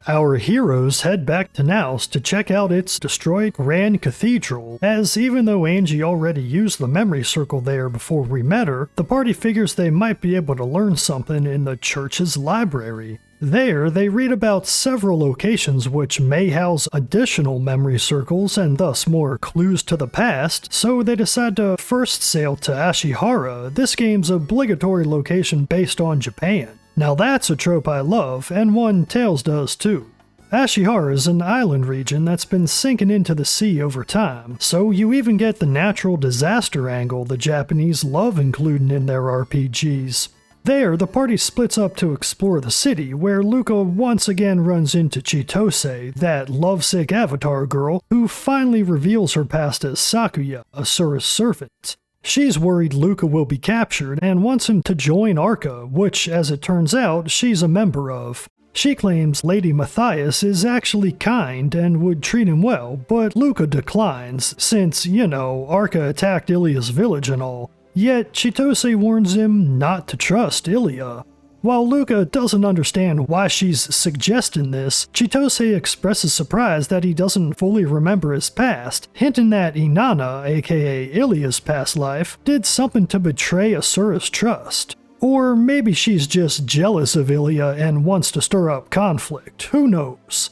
Our heroes head back to Naus to check out its destroyed Grand Cathedral, as even though Angie already used the memory circle there before we met her, the party figures they might be able to learn something in the church's library. There, they read about several locations which may house additional memory circles and thus more clues to the past, so they decide to first sail to Ashihara, this game's obligatory location based on Japan. Now that's a trope I love, and one Tales does too. Ashihara is an island region that's been sinking into the sea over time, so you even get the natural disaster angle the Japanese love including in their RPGs. There, the party splits up to explore the city, where Luca once again runs into Chitose, that lovesick avatar girl, who finally reveals her past as Sakuya, Asura's servant. She's worried Luca will be captured and wants him to join Arca, which, as it turns out, she's a member of. She claims Lady Matthias is actually kind and would treat him well, but Luca declines, since, Arca attacked Ilia's village and all. Yet, Chitose warns him not to trust Ilia. While Luca doesn't understand why she's suggesting this, Chitose expresses surprise that he doesn't fully remember his past, hinting that Inanna, aka Ilia's past life, did something to betray Asura's trust. Or maybe she's just jealous of Ilia and wants to stir up conflict, who knows?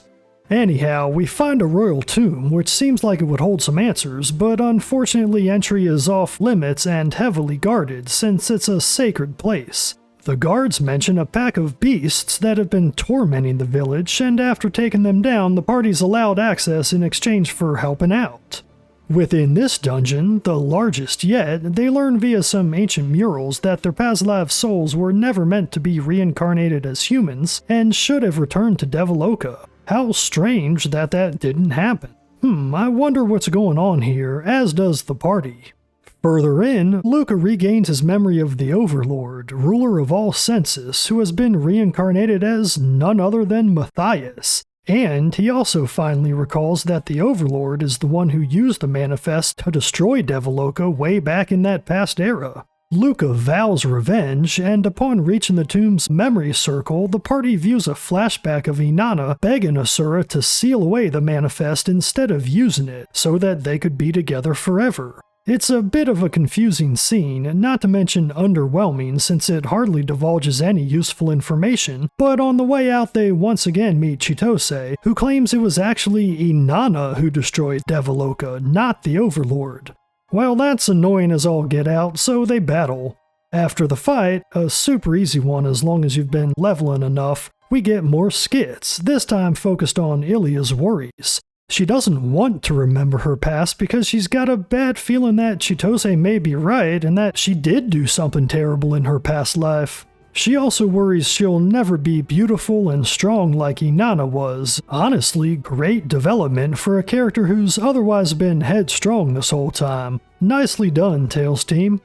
Anyhow, we find a royal tomb, which seems like it would hold some answers, but unfortunately entry is off limits and heavily guarded since it's a sacred place. The guards mention a pack of beasts that have been tormenting the village, and after taking them down, the party's allowed access in exchange for helping out. Within this dungeon, the largest yet, they learn via some ancient murals that their past life souls were never meant to be reincarnated as humans and should have returned to Deviloka. How strange that didn't happen. I wonder what's going on here, as does the party. Further in, Luca regains his memory of the Overlord, ruler of all senses, who has been reincarnated as none other than Matthias. And he also finally recalls that the Overlord is the one who used the manifest to destroy Deviloka way back in that past era. Luca vows revenge, and upon reaching the tomb's memory circle, the party views a flashback of Inanna begging Asura to seal away the manifest instead of using it, so that they could be together forever. It's a bit of a confusing scene, not to mention underwhelming since it hardly divulges any useful information, but on the way out they once again meet Chitose, who claims it was actually Inanna who destroyed Deviloka, not the Overlord. Well, that's annoying as all get out, so they battle. After the fight, a super easy one as long as you've been leveling enough, we get more skits, this time focused on Ilia's worries. She doesn't want to remember her past because she's got a bad feeling that Chitose may be right and that she did do something terrible in her past life. She also worries she'll never be beautiful and strong like Inanna was. Honestly, great development for a character who's otherwise been headstrong this whole time. Nicely done, Tales team.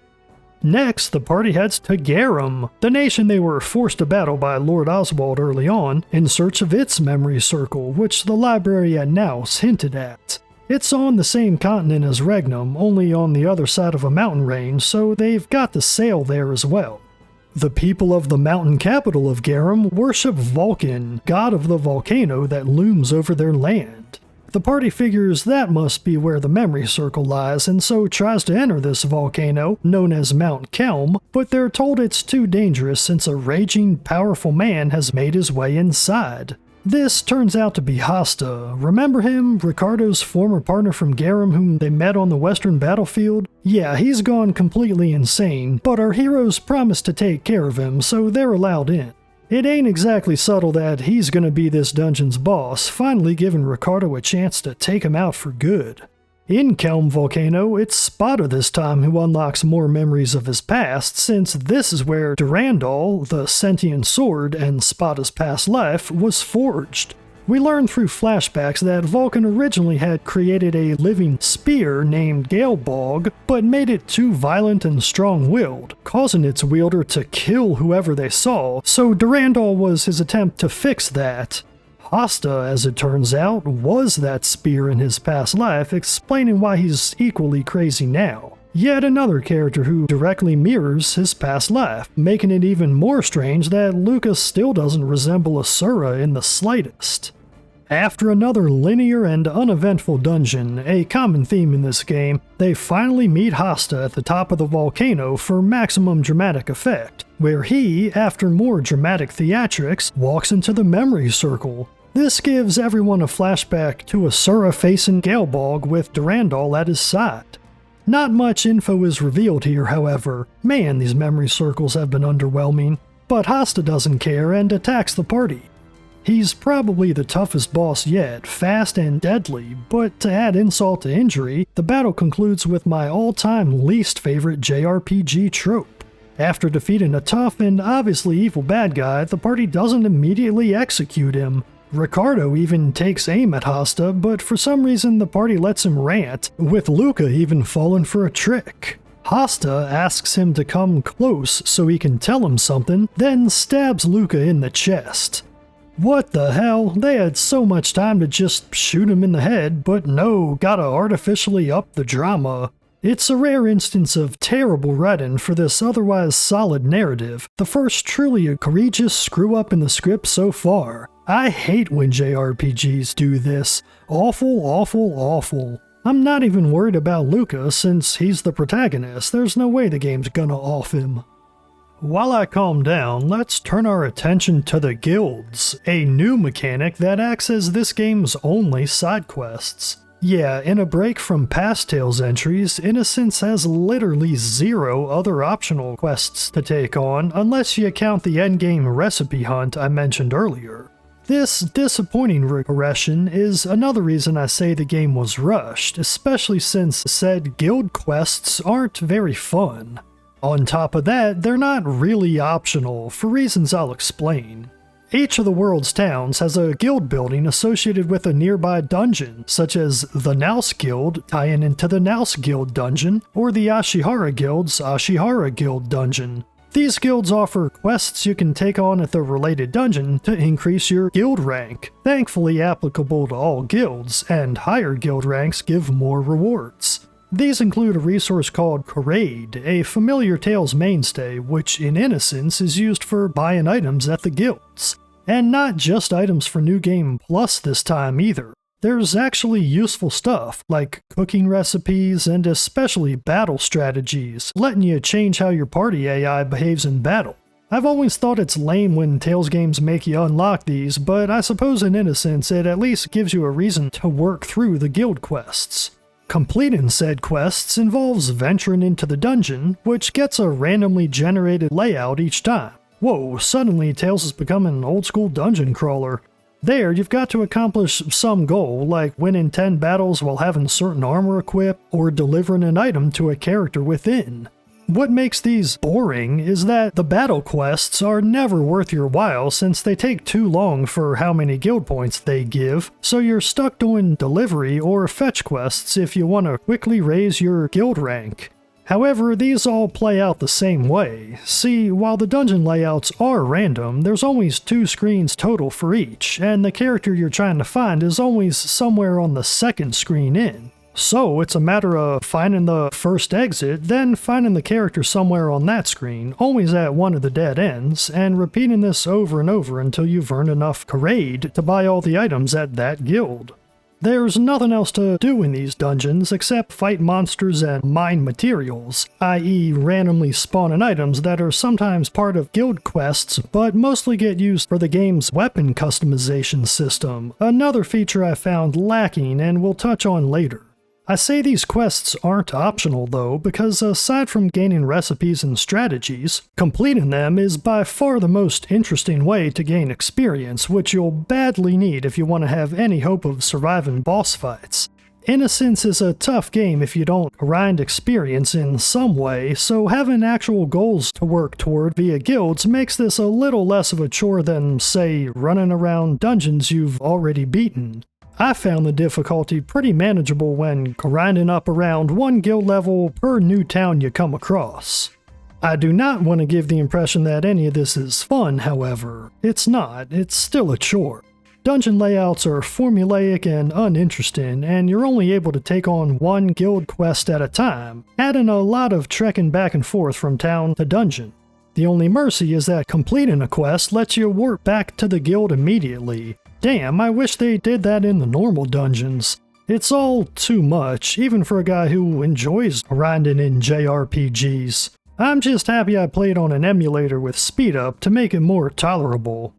Next, the party heads to Garum, the nation they were forced to battle by Lord Oswald early on, in search of its memory circle, which the library at Naus hinted at. It's on the same continent as Regnum, only on the other side of a mountain range, so they've got to sail there as well. The people of the mountain capital of Garum worship Vulcan, god of the volcano that looms over their land. The party figures that must be where the memory circle lies and so tries to enter this volcano, known as Mount Kelm, but they're told it's too dangerous since a raging, powerful man has made his way inside. This turns out to be Hasta. Remember him? Ricardo's former partner from Garum whom they met on the western battlefield? Yeah, he's gone completely insane, but our heroes promised to take care of him, so they're allowed in. It ain't exactly subtle that he's gonna be this dungeon's boss, finally giving Ricardo a chance to take him out for good. In Kelm Volcano, it's Spada this time who unlocks more memories of his past, since this is where Durandal, the sentient sword and Spada's past life, was forged. We learn through flashbacks that Vulcan originally had created a living spear named Galebog, but made it too violent and strong-willed, causing its wielder to kill whoever they saw, so Durandal was his attempt to fix that. Hasta, as it turns out, was that spear in his past life, explaining why he's equally crazy now. Yet another character who directly mirrors his past life, making it even more strange that Lucas still doesn't resemble Asura in the slightest. After another linear and uneventful dungeon, a common theme in this game, they finally meet Hasta at the top of the volcano for maximum dramatic effect, where he, after more dramatic theatrics, walks into the memory circle. This gives everyone a flashback to Asura facing Galebog with Durandal at his side. Not much info is revealed here, however. Man, these memory circles have been underwhelming. But Hasta doesn't care and attacks the party. He's probably the toughest boss yet, fast and deadly, but to add insult to injury, the battle concludes with my all-time least favorite JRPG trope. After defeating a tough and obviously evil bad guy, the party doesn't immediately execute him. Ricardo even takes aim at Hasta, but for some reason the party lets him rant, with Luca even falling for a trick. Hasta asks him to come close so he can tell him something, then stabs Luca in the chest. What the hell? They had so much time to just shoot him in the head, but no, gotta artificially up the drama. It's a rare instance of terrible writing for this otherwise solid narrative, the first truly egregious screw-up in the script so far. I hate when JRPGs do this. Awful, awful, awful. I'm not even worried about Luca since he's the protagonist. There's no way the game's gonna off him. While I calm down, let's turn our attention to the guilds, a new mechanic that acts as this game's only side quests. Yeah, in a break from past Tales entries, Innocence has literally zero other optional quests to take on unless you count the endgame recipe hunt I mentioned earlier. This disappointing regression is another reason I say the game was rushed, especially since said guild quests aren't very fun. On top of that, they're not really optional, for reasons I'll explain. Each of the world's towns has a guild building associated with a nearby dungeon, such as the Naus Guild tying into the Naus Guild dungeon, or the Ashihara Guild's Ashihara Guild dungeon. These guilds offer quests you can take on at the related dungeon to increase your guild rank, thankfully applicable to all guilds, and higher guild ranks give more rewards. These include a resource called Chord, a familiar Tales mainstay, which in Innocence is used for buying items at the guilds. And not just items for New Game Plus this time either. There's actually useful stuff, like cooking recipes and especially battle strategies, letting you change how your party AI behaves in battle. I've always thought it's lame when Tales games make you unlock these, but I suppose in Innocence it at least gives you a reason to work through the guild quests. Completing said quests involves venturing into the dungeon, which gets a randomly generated layout each time. Whoa, suddenly Tales has become an old-school dungeon crawler. There, you've got to accomplish some goal, like winning 10 battles while having certain armor equipped, or delivering an item to a character within. What makes these boring is that the battle quests are never worth your while since they take too long for how many guild points they give, so you're stuck doing delivery or fetch quests if you want to quickly raise your guild rank. However, these all play out the same way. See, while the dungeon layouts are random, there's always 2 screens total for each, and the character you're trying to find is always somewhere on the second screen in. So it's a matter of finding the first exit, then finding the character somewhere on that screen, always at one of the dead ends, and repeating this over and over until you've earned enough Chord to buy all the items at that guild. There's nothing else to do in these dungeons except fight monsters and mine materials, i.e. randomly spawning items that are sometimes part of guild quests but mostly get used for the game's weapon customization system, another feature I found lacking and will touch on later. I say these quests aren't optional though, because aside from gaining recipes and strategies, completing them is by far the most interesting way to gain experience, which you'll badly need if you want to have any hope of surviving boss fights. Innocence is a tough game if you don't grind experience in some way, so having actual goals to work toward via guilds makes this a little less of a chore than, say, running around dungeons you've already beaten. I found the difficulty pretty manageable when grinding up around 1 guild level per new town you come across. I do not want to give the impression that any of this is fun, however. It's not, it's still a chore. Dungeon layouts are formulaic and uninteresting, and you're only able to take on 1 guild quest at a time, adding a lot of trekking back and forth from town to dungeon. The only mercy is that completing a quest lets you warp back to the guild immediately. Damn, I wish they did that in the normal dungeons. It's all too much, even for a guy who enjoys grinding in JRPGs. I'm just happy I played on an emulator with speed up to make it more tolerable.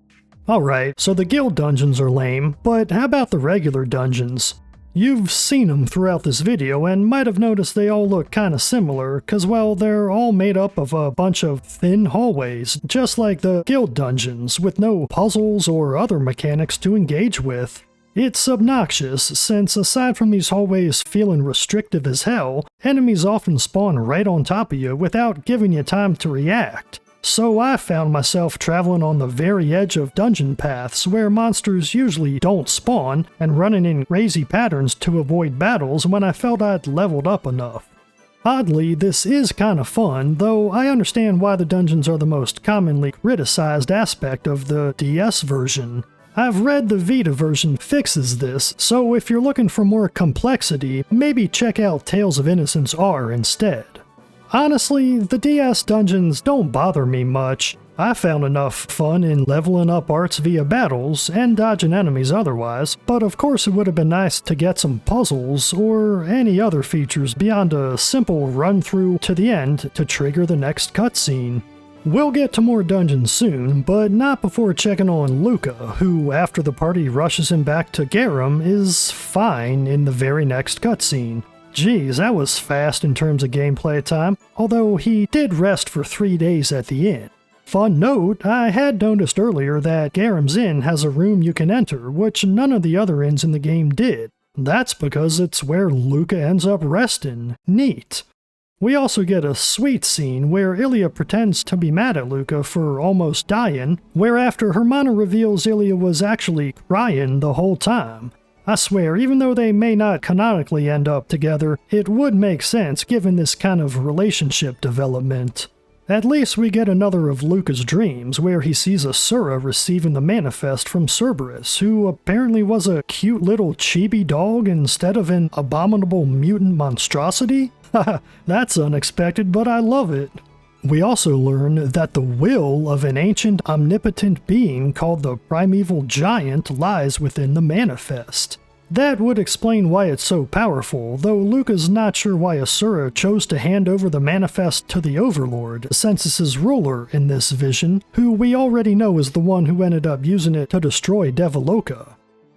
Alright, so the guild dungeons are lame, but how about the regular dungeons? You've seen them throughout this video and might have noticed they all look kinda similar, cause well, they're all made up of a bunch of thin hallways, just like the guild dungeons, with no puzzles or other mechanics to engage with. It's obnoxious, since aside from these hallways feeling restrictive as hell, enemies often spawn right on top of you without giving you time to react. So I found myself traveling on the very edge of dungeon paths where monsters usually don't spawn, and running in crazy patterns to avoid battles when I felt I'd leveled up enough. Oddly, this is kinda fun, though I understand why the dungeons are the most commonly criticized aspect of the DS version. I've read the Vita version fixes this, so if you're looking for more complexity, maybe check out Tales of Innocence R instead. Honestly, the DS dungeons don't bother me much. I found enough fun in leveling up arts via battles and dodging enemies otherwise, but of course it would have been nice to get some puzzles or any other features beyond a simple run through to the end to trigger the next cutscene. We'll get to more dungeons soon, but not before checking on Luca, who, after the party rushes him back to Garum, is fine in the very next cutscene. Geez, that was fast in terms of gameplay time, although he did rest for 3 days at the inn. Fun note, I had noticed earlier that Garum's Inn has a room you can enter, which none of the other inns in the game did. That's because it's where Luca ends up resting. Neat. We also get a sweet scene where Ilya pretends to be mad at Luca for almost dying, whereafter Hermana reveals Ilya was actually crying the whole time. I swear, even though they may not canonically end up together, it would make sense given this kind of relationship development. At least we get another of Luca's dreams, where he sees Asura receiving the manifest from Cerberus, who apparently was a cute little chibi dog instead of an abominable mutant monstrosity? Haha, that's unexpected, but I love it. We also learn that the will of an ancient omnipotent being called the Primeval Giant lies within the manifest. That would explain why it's so powerful, though Luca's not sure why Asura chose to hand over the manifest to the Overlord, Census's ruler in this vision, who we already know is the one who ended up using it to destroy Devaloka.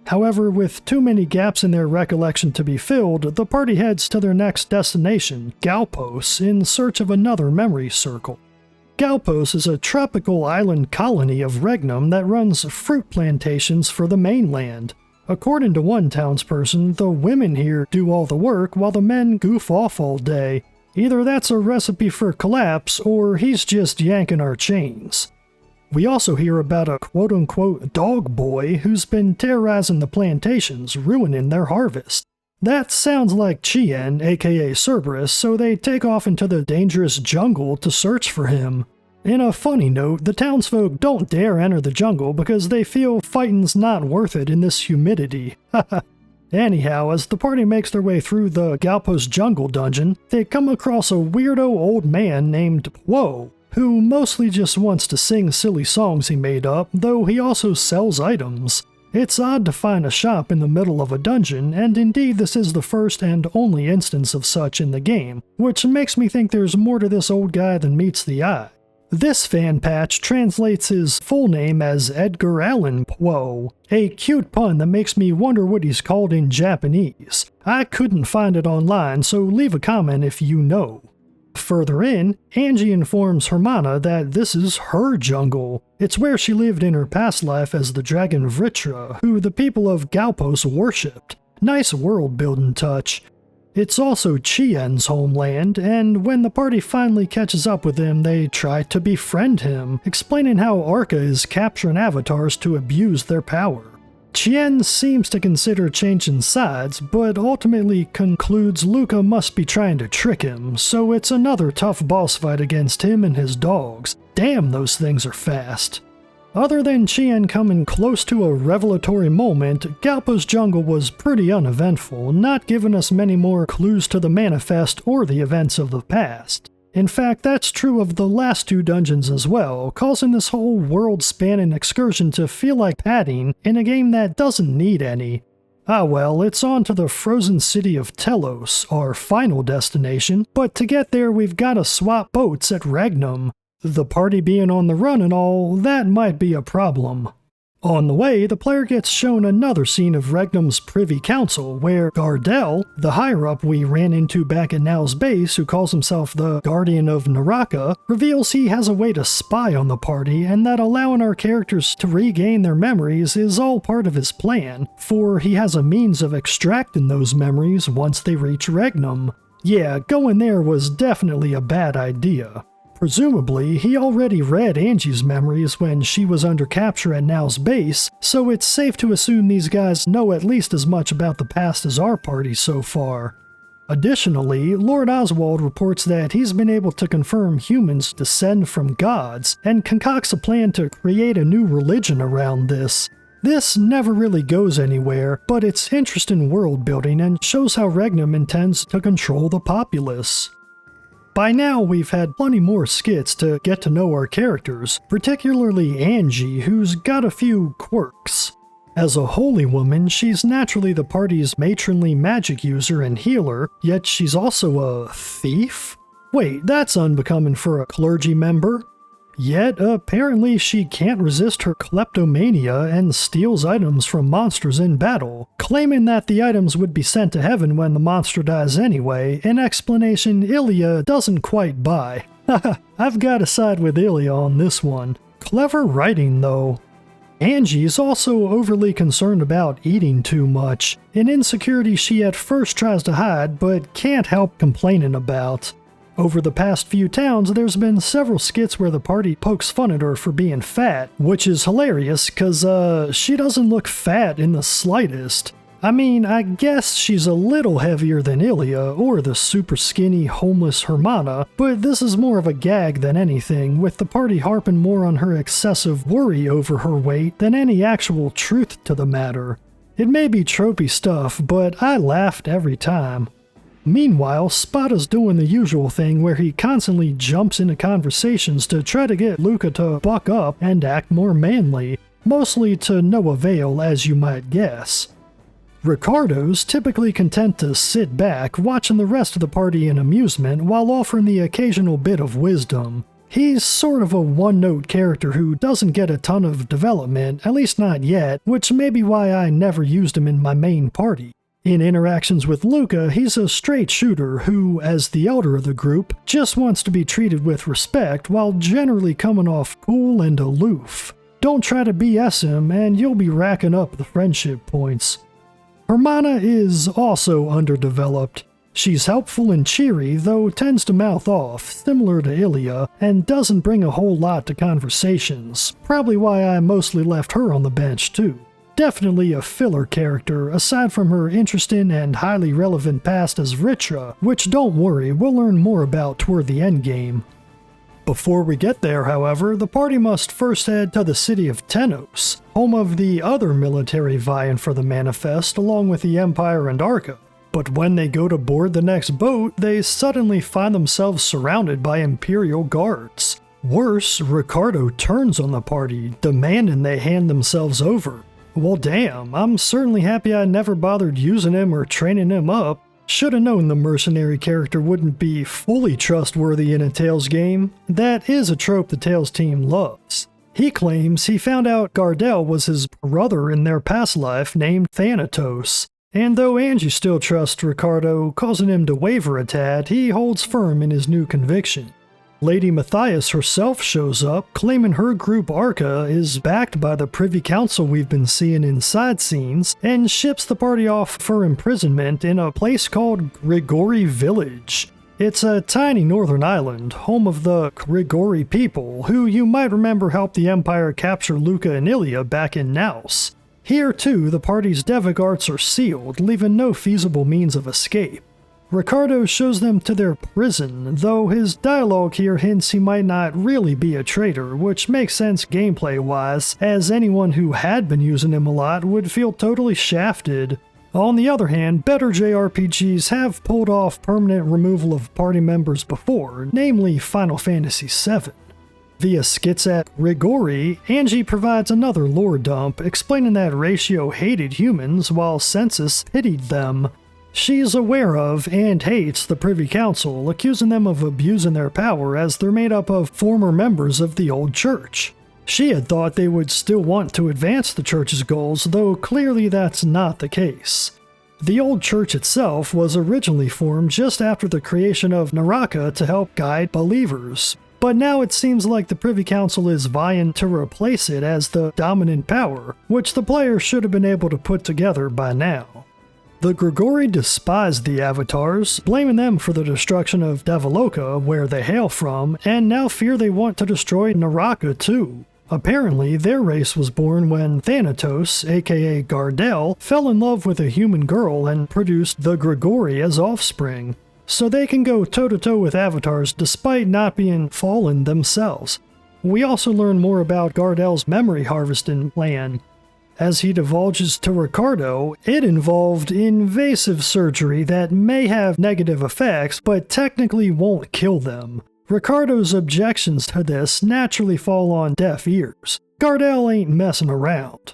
However, with too many gaps in their recollection to be filled, the party heads to their next destination, Galpos, in search of another memory circle. Galpos is a tropical island colony of Regnum that runs fruit plantations for the mainland. According to one townsperson, the women here do all the work while the men goof off all day. Either that's a recipe for collapse, or he's just yanking our chains. We also hear about a quote-unquote dog boy who's been terrorizing the plantations, ruining their harvest. That sounds like Chien, aka Cerberus, so they take off into the dangerous jungle to search for him. In a funny note, the townsfolk don't dare enter the jungle because they feel fighting's not worth it in this humidity. Anyhow, as the party makes their way through the Galpos jungle dungeon, they come across a weirdo old man named Whoa, who mostly just wants to sing silly songs he made up, though he also sells items. It's odd to find a shop in the middle of a dungeon, and indeed this is the first and only instance of such in the game, which makes me think there's more to this old guy than meets the eye. This fan patch translates his full name as Edgar Allan Poe, a cute pun that makes me wonder what he's called in Japanese. I couldn't find it online, so leave a comment if you know. Further in, Angie informs Hermana that this is her jungle. It's where she lived in her past life as the dragon Vritra, who the people of Galpos worshipped. Nice world-building touch. It's also Chien's homeland, and when the party finally catches up with him, they try to befriend him, explaining how Arca is capturing avatars to abuse their power. Chien seems to consider changing sides, but ultimately concludes Luca must be trying to trick him, so it's another tough boss fight against him and his dogs. Damn, those things are fast. Other than Chien coming close to a revelatory moment, Galpa's jungle was pretty uneventful, not giving us many more clues to the manifest or the events of the past. In fact, that's true of the last two dungeons as well, causing this whole world-spanning excursion to feel like padding in a game that doesn't need any. Ah well, it's on to the frozen city of Telos, our final destination, but to get there we've gotta swap boats at Regnum. The party being on the run and all, that might be a problem. On the way, the player gets shown another scene of Regnum's Privy Council, where Gardel, the higher-up we ran into back at Now's base who calls himself the Guardian of Naraka, reveals he has a way to spy on the party and that allowing our characters to regain their memories is all part of his plan, for he has a means of extracting those memories once they reach Regnum. Yeah, going there was definitely a bad idea. Presumably, he already read Angie's memories when she was under capture at Now's base, so it's safe to assume these guys know at least as much about the past as our party so far. Additionally, Lord Oswald reports that he's been able to confirm humans descend from gods, and concocts a plan to create a new religion around this. This never really goes anywhere, but it's interesting world building and shows how Regnum intends to control the populace. By now, we've had plenty more skits to get to know our characters, particularly Angie, who's got a few quirks. As a holy woman, she's naturally the party's matronly magic user and healer, yet she's also a thief? Wait, that's unbecoming for a clergy member. Yet, apparently she can't resist her kleptomania and steals items from monsters in battle, claiming that the items would be sent to heaven when the monster dies anyway, an explanation Ilya doesn't quite buy. Haha, I've got to side with Ilya on this one. Clever writing though. Angie's also overly concerned about eating too much, an insecurity she at first tries to hide but can't help complaining about. Over the past few towns, there's been several skits where the party pokes fun at her for being fat, which is hilarious cause she doesn't look fat in the slightest. I mean, I guess she's a little heavier than Ilya or the super skinny homeless Hermana, but this is more of a gag than anything, with the party harping more on her excessive worry over her weight than any actual truth to the matter. It may be tropey stuff, but I laughed every time. Meanwhile, Spada's doing the usual thing where he constantly jumps into conversations to try to get Luca to buck up and act more manly, mostly to no avail as you might guess. Ricardo's typically content to sit back, watching the rest of the party in amusement while offering the occasional bit of wisdom. He's sort of a one-note character who doesn't get a ton of development, at least not yet, which may be why I never used him in my main party. In interactions with Luca, he's a straight shooter who, as the elder of the group, just wants to be treated with respect while generally coming off cool and aloof. Don't try to BS him and you'll be racking up the friendship points. Hermana is also underdeveloped. She's helpful and cheery, though tends to mouth off, similar to Ilya, and doesn't bring a whole lot to conversations, probably why I mostly left her on the bench too. Definitely a filler character, aside from her interesting and highly relevant past as Vritra, which don't worry, we'll learn more about toward the endgame. Before we get there, however, the party must first head to the city of Tenos, home of the other military vying for the manifest along with the Empire and Arca. But when they go to board the next boat, they suddenly find themselves surrounded by Imperial guards. Worse, Ricardo turns on the party, demanding they hand themselves over. Well damn, I'm certainly happy I never bothered using him or training him up. Should've known the mercenary character wouldn't be fully trustworthy in a Tales game. That is a trope the Tales team loves. He claims he found out Gardel was his brother in their past life named Thanatos. And though Angie still trusts Ricardo, causing him to waver a tad, he holds firm in his new conviction. Lady Matthias herself shows up, claiming her group Arca is backed by the Privy Council we've been seeing in side scenes, and ships the party off for imprisonment in a place called Grigori Village. It's a tiny northern island, home of the Grigori people, who you might remember helped the Empire capture Luca and Ilya back in Naus. Here too, the party's devic arts are sealed, leaving no feasible means of escape. Ricardo shows them to their prison, though his dialogue here hints he might not really be a traitor, which makes sense gameplay-wise, as anyone who had been using him a lot would feel totally shafted. On the other hand, better JRPGs have pulled off permanent removal of party members before, namely Final Fantasy VII. Via Skits at Grigori, Angie provides another lore dump, explaining that Ratio hated humans while Census pitied them. She's aware of and hates the Privy Council, accusing them of abusing their power as they're made up of former members of the old church. She had thought they would still want to advance the church's goals, though clearly that's not the case. The old church itself was originally formed just after the creation of Naraka to help guide believers. But now it seems like the Privy Council is vying to replace it as the dominant power, which the player should have been able to put together by now. The Grigori despised the Avatars, blaming them for the destruction of Devaloka, where they hail from, and now fear they want to destroy Naraka too. Apparently, their race was born when Thanatos, aka Gardel, fell in love with a human girl and produced the Grigori as offspring. So they can go toe-to-toe with Avatars despite not being fallen themselves. We also learn more about Gardel's memory harvesting plan. As he divulges to Ricardo, it involved invasive surgery that may have negative effects, but technically won't kill them. Ricardo's objections to this naturally fall on deaf ears. Gardel ain't messing around.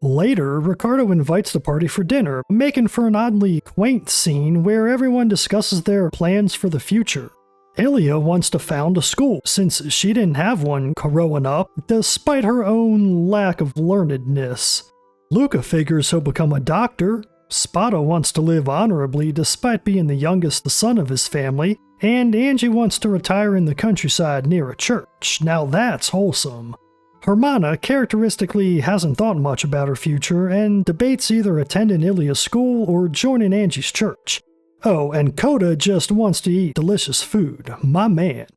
Later, Ricardo invites the party for dinner, making for an oddly quaint scene where everyone discusses their plans for the future. Ilya wants to found a school, since she didn't have one growing up, despite her own lack of learnedness. Luca figures he'll become a doctor. Spada wants to live honorably despite being the youngest son of his family, and Angie wants to retire in the countryside near a church. Now that's wholesome. Hermana characteristically hasn't thought much about her future and debates either attending Ilya's school or joining Angie's church. Oh, and Coda just wants to eat delicious food. My man.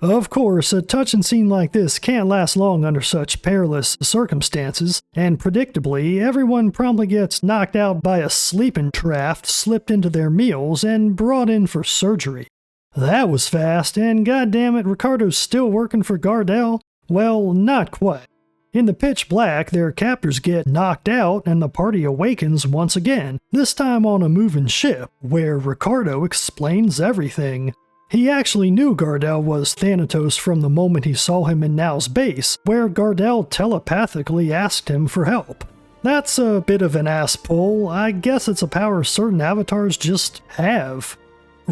Of course, a touching scene like this can't last long under such perilous circumstances, and predictably, everyone promptly gets knocked out by a sleeping draft slipped into their meals and brought in for surgery. That was fast, and goddammit, Ricardo's still working for Gardel. Well, not quite. In the pitch black, their captors get knocked out and the party awakens once again, this time on a moving ship, where Ricardo explains everything. He actually knew Gardel was Thanatos from the moment he saw him in Nau's base, where Gardel telepathically asked him for help. That's a bit of an ass pull. I guess it's a power certain avatars just have.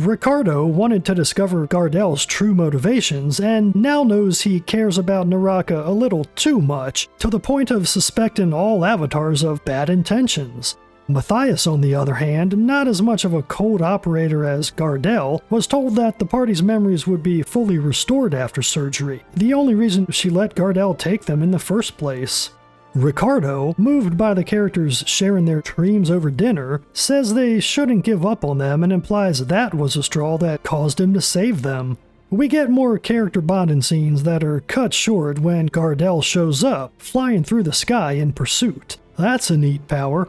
Ricardo wanted to discover Gardel's true motivations and now knows he cares about Naraka a little too much, to the point of suspecting all avatars of bad intentions. Matthias, on the other hand, not as much of a cold operator as Gardel, was told that the party's memories would be fully restored after surgery, the only reason she let Gardel take them in the first place. Ricardo, moved by the characters sharing their dreams over dinner, says they shouldn't give up on them and implies that was a straw that caused him to save them. We get more character bonding scenes that are cut short when Gardel shows up, flying through the sky in pursuit. That's a neat power.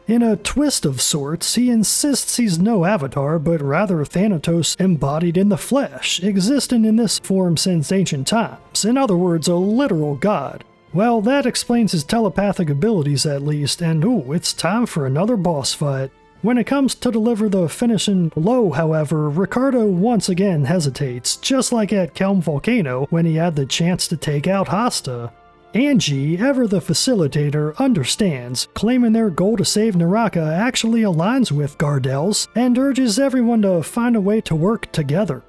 In a twist of sorts, he insists he's no avatar, but rather Thanatos embodied in the flesh, existing in this form since ancient times, in other words, a literal god. Well, that explains his telepathic abilities at least, and ooh, it's time for another boss fight. When it comes to deliver the finishing blow, however, Ricardo once again hesitates, just like at Kelm Volcano when he had the chance to take out Hasta. Angie, ever the facilitator, understands, claiming their goal to save Naraka actually aligns with Gardel's, and urges everyone to find a way to work together.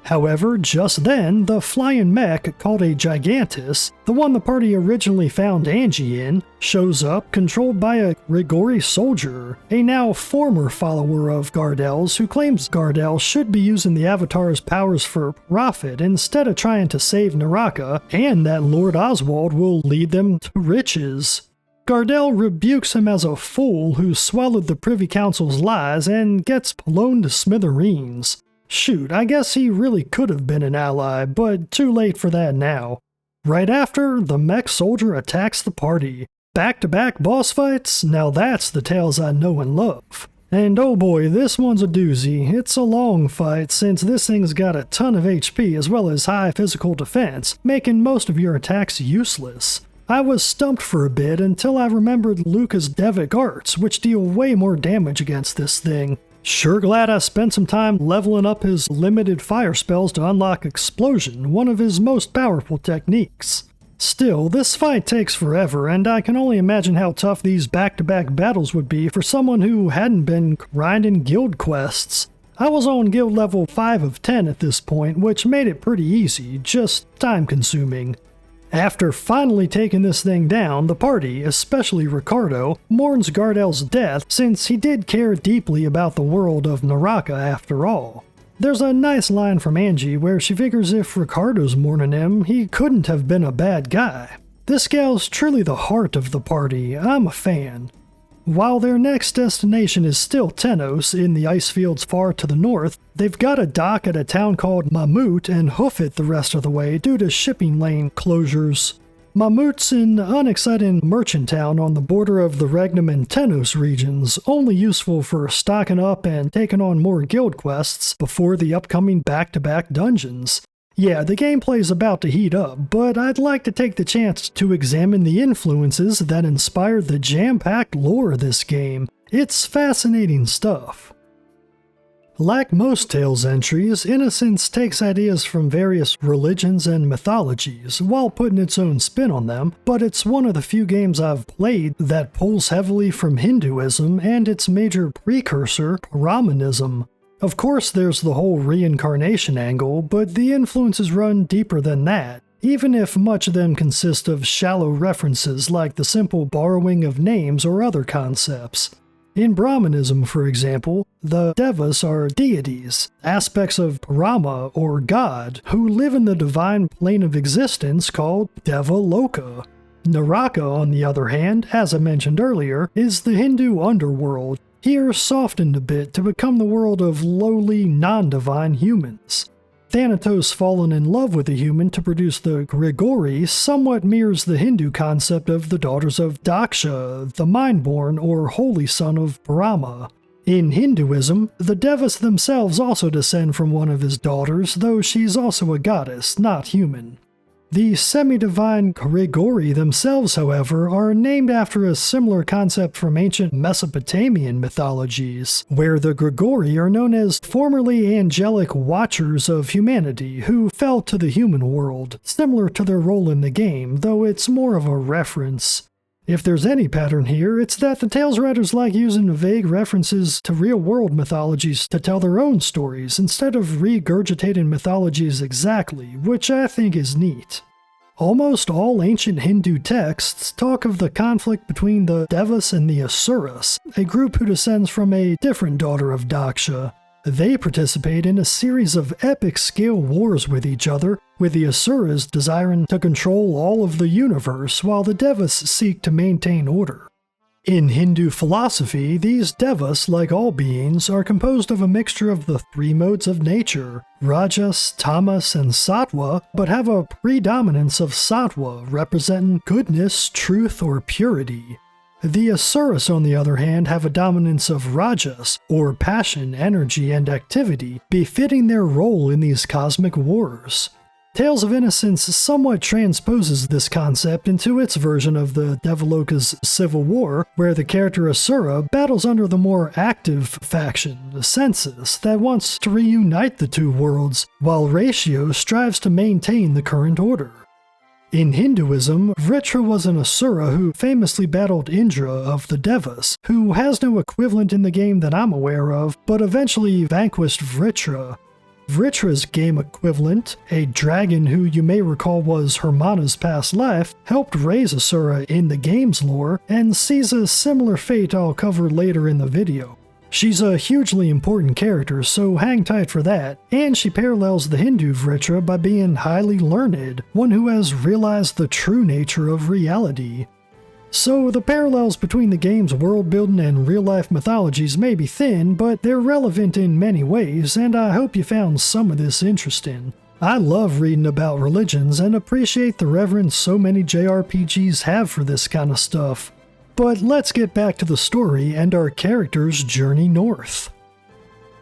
However, just then, the flying mech called a Gigantus, the one the party originally found Angie in, shows up controlled by a Grigori soldier, a now former follower of Gardel's who claims Gardel should be using the Avatar's powers for profit instead of trying to save Naraka, and that Lord Oswald will lead them to riches. Gardel rebukes him as a fool who swallowed the Privy Council's lies and gets blown to smithereens. Shoot, I guess he really could have been an ally, but too late for that now. Right after, the mech soldier attacks the party. Back-to-back boss fights? Now that's the Tales I know and love. And oh boy, this one's a doozy. It's a long fight since this thing's got a ton of HP as well as high physical defense, making most of your attacks useless. I was stumped for a bit until I remembered Luca's Devic arts, which deal way more damage against this thing. Sure glad I spent some time leveling up his limited fire spells to unlock Explosion, one of his most powerful techniques. Still, this fight takes forever, and I can only imagine how tough these back-to-back battles would be for someone who hadn't been grinding guild quests. I was on guild level 5 of 10 at this point, which made it pretty easy, just time-consuming. After finally taking this thing down, the party, especially Ricardo, mourns Gardel's death since he did care deeply about the world of Naraka after all. There's a nice line from Angie where she figures if Ricardo's mourning him, he couldn't have been a bad guy. This gal's truly the heart of the party. I'm a fan. While their next destination is still Tenos in the ice fields far to the north, they've got to dock at a town called Mamut and hoof it the rest of the way due to shipping lane closures. Mamut's an unexciting merchant town on the border of the Regnum and Tenos regions, only useful for stocking up and taking on more guild quests before the upcoming back-to-back dungeons. Yeah, the gameplay's about to heat up, but I'd like to take the chance to examine the influences that inspired the jam-packed lore of this game. It's fascinating stuff. Like most Tales entries, Innocence takes ideas from various religions and mythologies while putting its own spin on them, but it's one of the few games I've played that pulls heavily from Hinduism and its major precursor, Brahmanism. Of course, there's the whole reincarnation angle, but the influences run deeper than that, even if much of them consist of shallow references like the simple borrowing of names or other concepts. In Brahmanism, for example, the Devas are deities, aspects of Brahma or God, who live in the divine plane of existence called Deva Loka. Naraka, on the other hand, as I mentioned earlier, is the Hindu underworld, here softened a bit to become the world of lowly, non-divine humans. Thanatos fallen in love with a human to produce the Grigori somewhat mirrors the Hindu concept of the daughters of Daksha, the mind-born or holy son of Brahma. In Hinduism, the Devas themselves also descend from one of his daughters, though she's also a goddess, not human. The semi-divine Grigori themselves, however, are named after a similar concept from ancient Mesopotamian mythologies, where the Grigori are known as formerly angelic watchers of humanity who fell to the human world, similar to their role in the game, though it's more of a reference. If there's any pattern here, it's that the Tales writers like using vague references to real-world mythologies to tell their own stories instead of regurgitating mythologies exactly, which I think is neat. Almost all ancient Hindu texts talk of the conflict between the Devas and the Asuras, a group who descends from a different daughter of Daksha. They participate in a series of epic-scale wars with each other, with the Asuras desiring to control all of the universe while the Devas seek to maintain order. In Hindu philosophy, these Devas, like all beings, are composed of a mixture of the three modes of nature, Rajas, Tamas, and Sattva, but have a predominance of Sattva, representing goodness, truth, or purity. The Asuras, on the other hand, have a dominance of Rajas, or passion, energy, and activity, befitting their role in these cosmic wars. Tales of Innocence somewhat transposes this concept into its version of the Devaloka's Civil War, where the character Asura battles under the more active faction, the Census, that wants to reunite the two worlds, while Ratio strives to maintain the current order. In Hinduism, Vritra was an asura who famously battled Indra of the Devas, who has no equivalent in the game that I'm aware of, but eventually vanquished Vritra. Vritra's game equivalent, a dragon who you may recall was Hermana's past life, helped raise Asura in the game's lore and sees a similar fate I'll cover later in the video. She's a hugely important character, so hang tight for that, and she parallels the Hindu Vritra by being highly learned, one who has realized the true nature of reality. So the parallels between the game's world building and real-life mythologies may be thin, but they're relevant in many ways, and I hope you found some of this interesting. I love reading about religions and appreciate the reverence so many JRPGs have for this kind of stuff. But let's get back to the story and our character's journey north.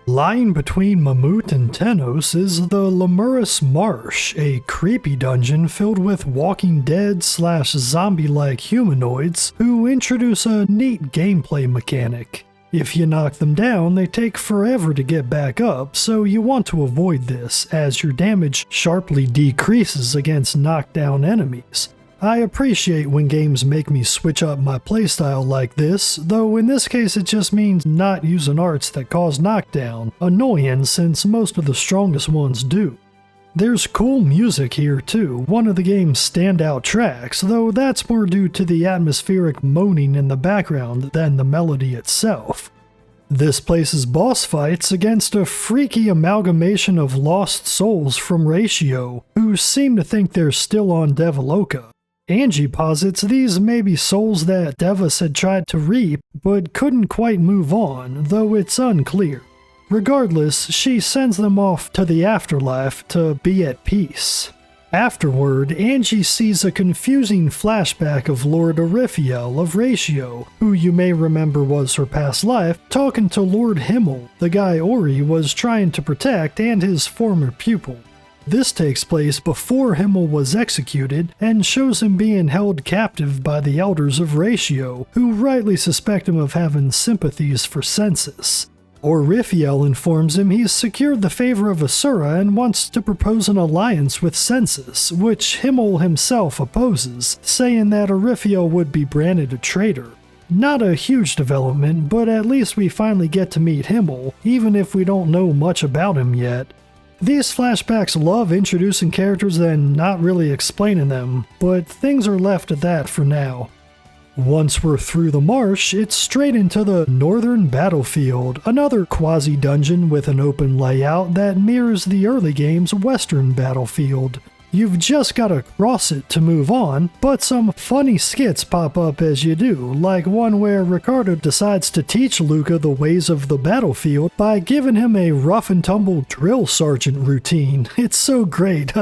Lying between Mammoth and Tenos is the Lemurus Marsh, a creepy dungeon filled with Walking Dead/zombie-like humanoids who introduce a neat gameplay mechanic. If you knock them down, they take forever to get back up, so you want to avoid this, as your damage sharply decreases against knockdown enemies. I appreciate when games make me switch up my playstyle like this, though in this case it just means not using arts that cause knockdown, annoying since most of the strongest ones do. There's cool music here too, one of the game's standout tracks, though that's more due to the atmospheric moaning in the background than the melody itself. This places boss fights against a freaky amalgamation of lost souls from Ratio, who seem to think they're still on Devaloka. Angie posits these may be souls that Devas had tried to reap, but couldn't quite move on, though it's unclear. Regardless, she sends them off to the afterlife to be at peace. Afterward, Angie sees a confusing flashback of Lord Orifiel of Ratio, who you may remember was her past life, talking to Lord Himmel, the guy Ori was trying to protect and his former pupil. This takes place before Himmel was executed and shows him being held captive by the elders of Ratio, who rightly suspect him of having sympathies for Census. Orifiel informs him he's secured the favor of Asura and wants to propose an alliance with Census, which Himmel himself opposes, saying that Orifiel would be branded a traitor. Not a huge development, but at least we finally get to meet Himmel, even if we don't know much about him yet. These flashbacks love introducing characters and not really explaining them, but things are left at that for now. Once we're through the marsh, it's straight into the Northern Battlefield, another quasi-dungeon with an open layout that mirrors the early game's Western Battlefield. You've just gotta cross it to move on, but some funny skits pop up as you do, like one where Ricardo decides to teach Luca the ways of the battlefield by giving him a rough-and-tumble drill sergeant routine. It's so great,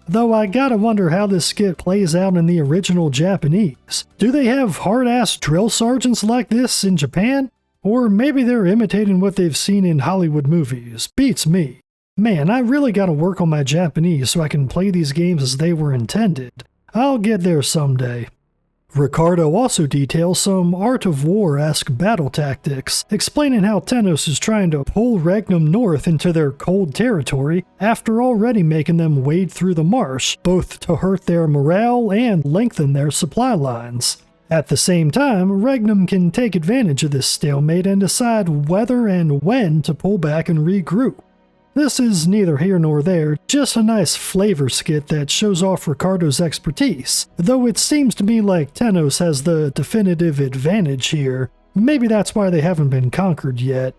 though I gotta wonder how this skit plays out in the original Japanese. Do they have hard-ass drill sergeants like this in Japan? Or maybe they're imitating what they've seen in Hollywood movies. Beats me. Man, I really gotta work on my Japanese so I can play these games as they were intended. I'll get there someday. Ricardo also details some Art of War-esque battle tactics, explaining how Tenos is trying to pull Regnum north into their cold territory after already making them wade through the marsh, both to hurt their morale and lengthen their supply lines. At the same time, Regnum can take advantage of this stalemate and decide whether and when to pull back and regroup. This is neither here nor there, just a nice flavor skit that shows off Ricardo's expertise, though it seems to me like Tenos has the definitive advantage here. Maybe that's why they haven't been conquered yet.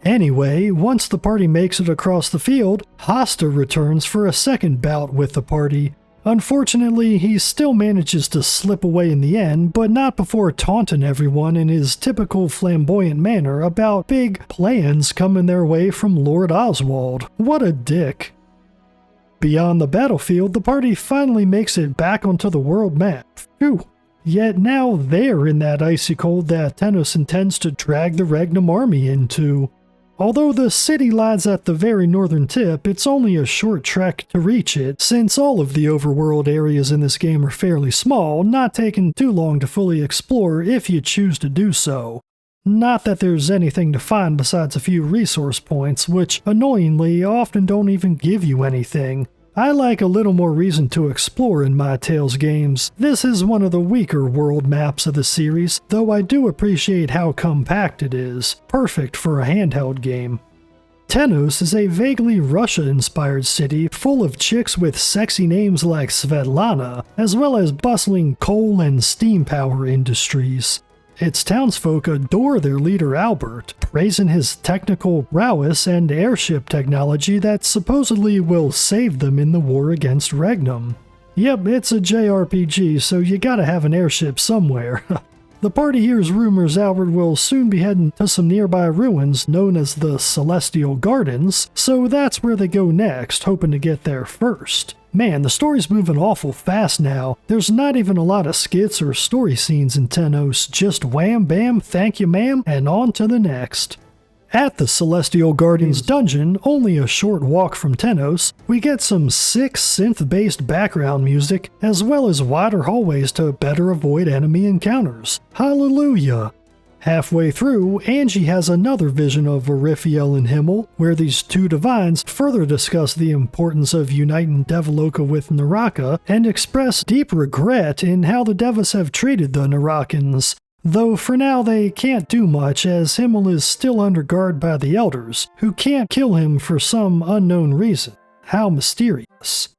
Anyway, once the party makes it across the field, Hasta returns for a second bout with the party. Unfortunately, he still manages to slip away in the end, but not before taunting everyone in his typical flamboyant manner about big plans coming their way from Lord Oswald. What a dick. Beyond the battlefield, the party finally makes it back onto the world map. Phew. Yet now they're in that icy cold that Tenos intends to drag the Regnum army into. Although the city lies at the very northern tip, it's only a short trek to reach it, since all of the overworld areas in this game are fairly small, not taking too long to fully explore if you choose to do so. Not that there's anything to find besides a few resource points, which, annoyingly, often don't even give you anything. I like a little more reason to explore in my Tales games. This is one of the weaker world maps of the series, though I do appreciate how compact it is, perfect for a handheld game. Tenos is a vaguely Russia-inspired city full of chicks with sexy names like Svetlana, as well as bustling coal and steam power industries. Its townsfolk adore their leader Albert, praising his technical prowess and airship technology that supposedly will save them in the war against Regnum. Yep, it's a JRPG, so you gotta have an airship somewhere. The party hears rumors Albert will soon be heading to some nearby ruins known as the Celestial Gardens, so that's where they go next, hoping to get there first. Man, the story's moving awful fast now. There's not even a lot of skits or story scenes in Tenos, just wham bam, thank you ma'am, and on to the next. At the Celestial Gardens dungeon, only a short walk from Tenos, we get some sick synth-based background music, as well as wider hallways to better avoid enemy encounters. Hallelujah! Halfway through, Angie has another vision of Oryphiel and Himmel, where these two divines further discuss the importance of uniting Devaloka with Naraka, and express deep regret in how the Devas have treated the Narakans. Though for now they can't do much, as Himmel is still under guard by the Elders, who can't kill him for some unknown reason. How mysterious.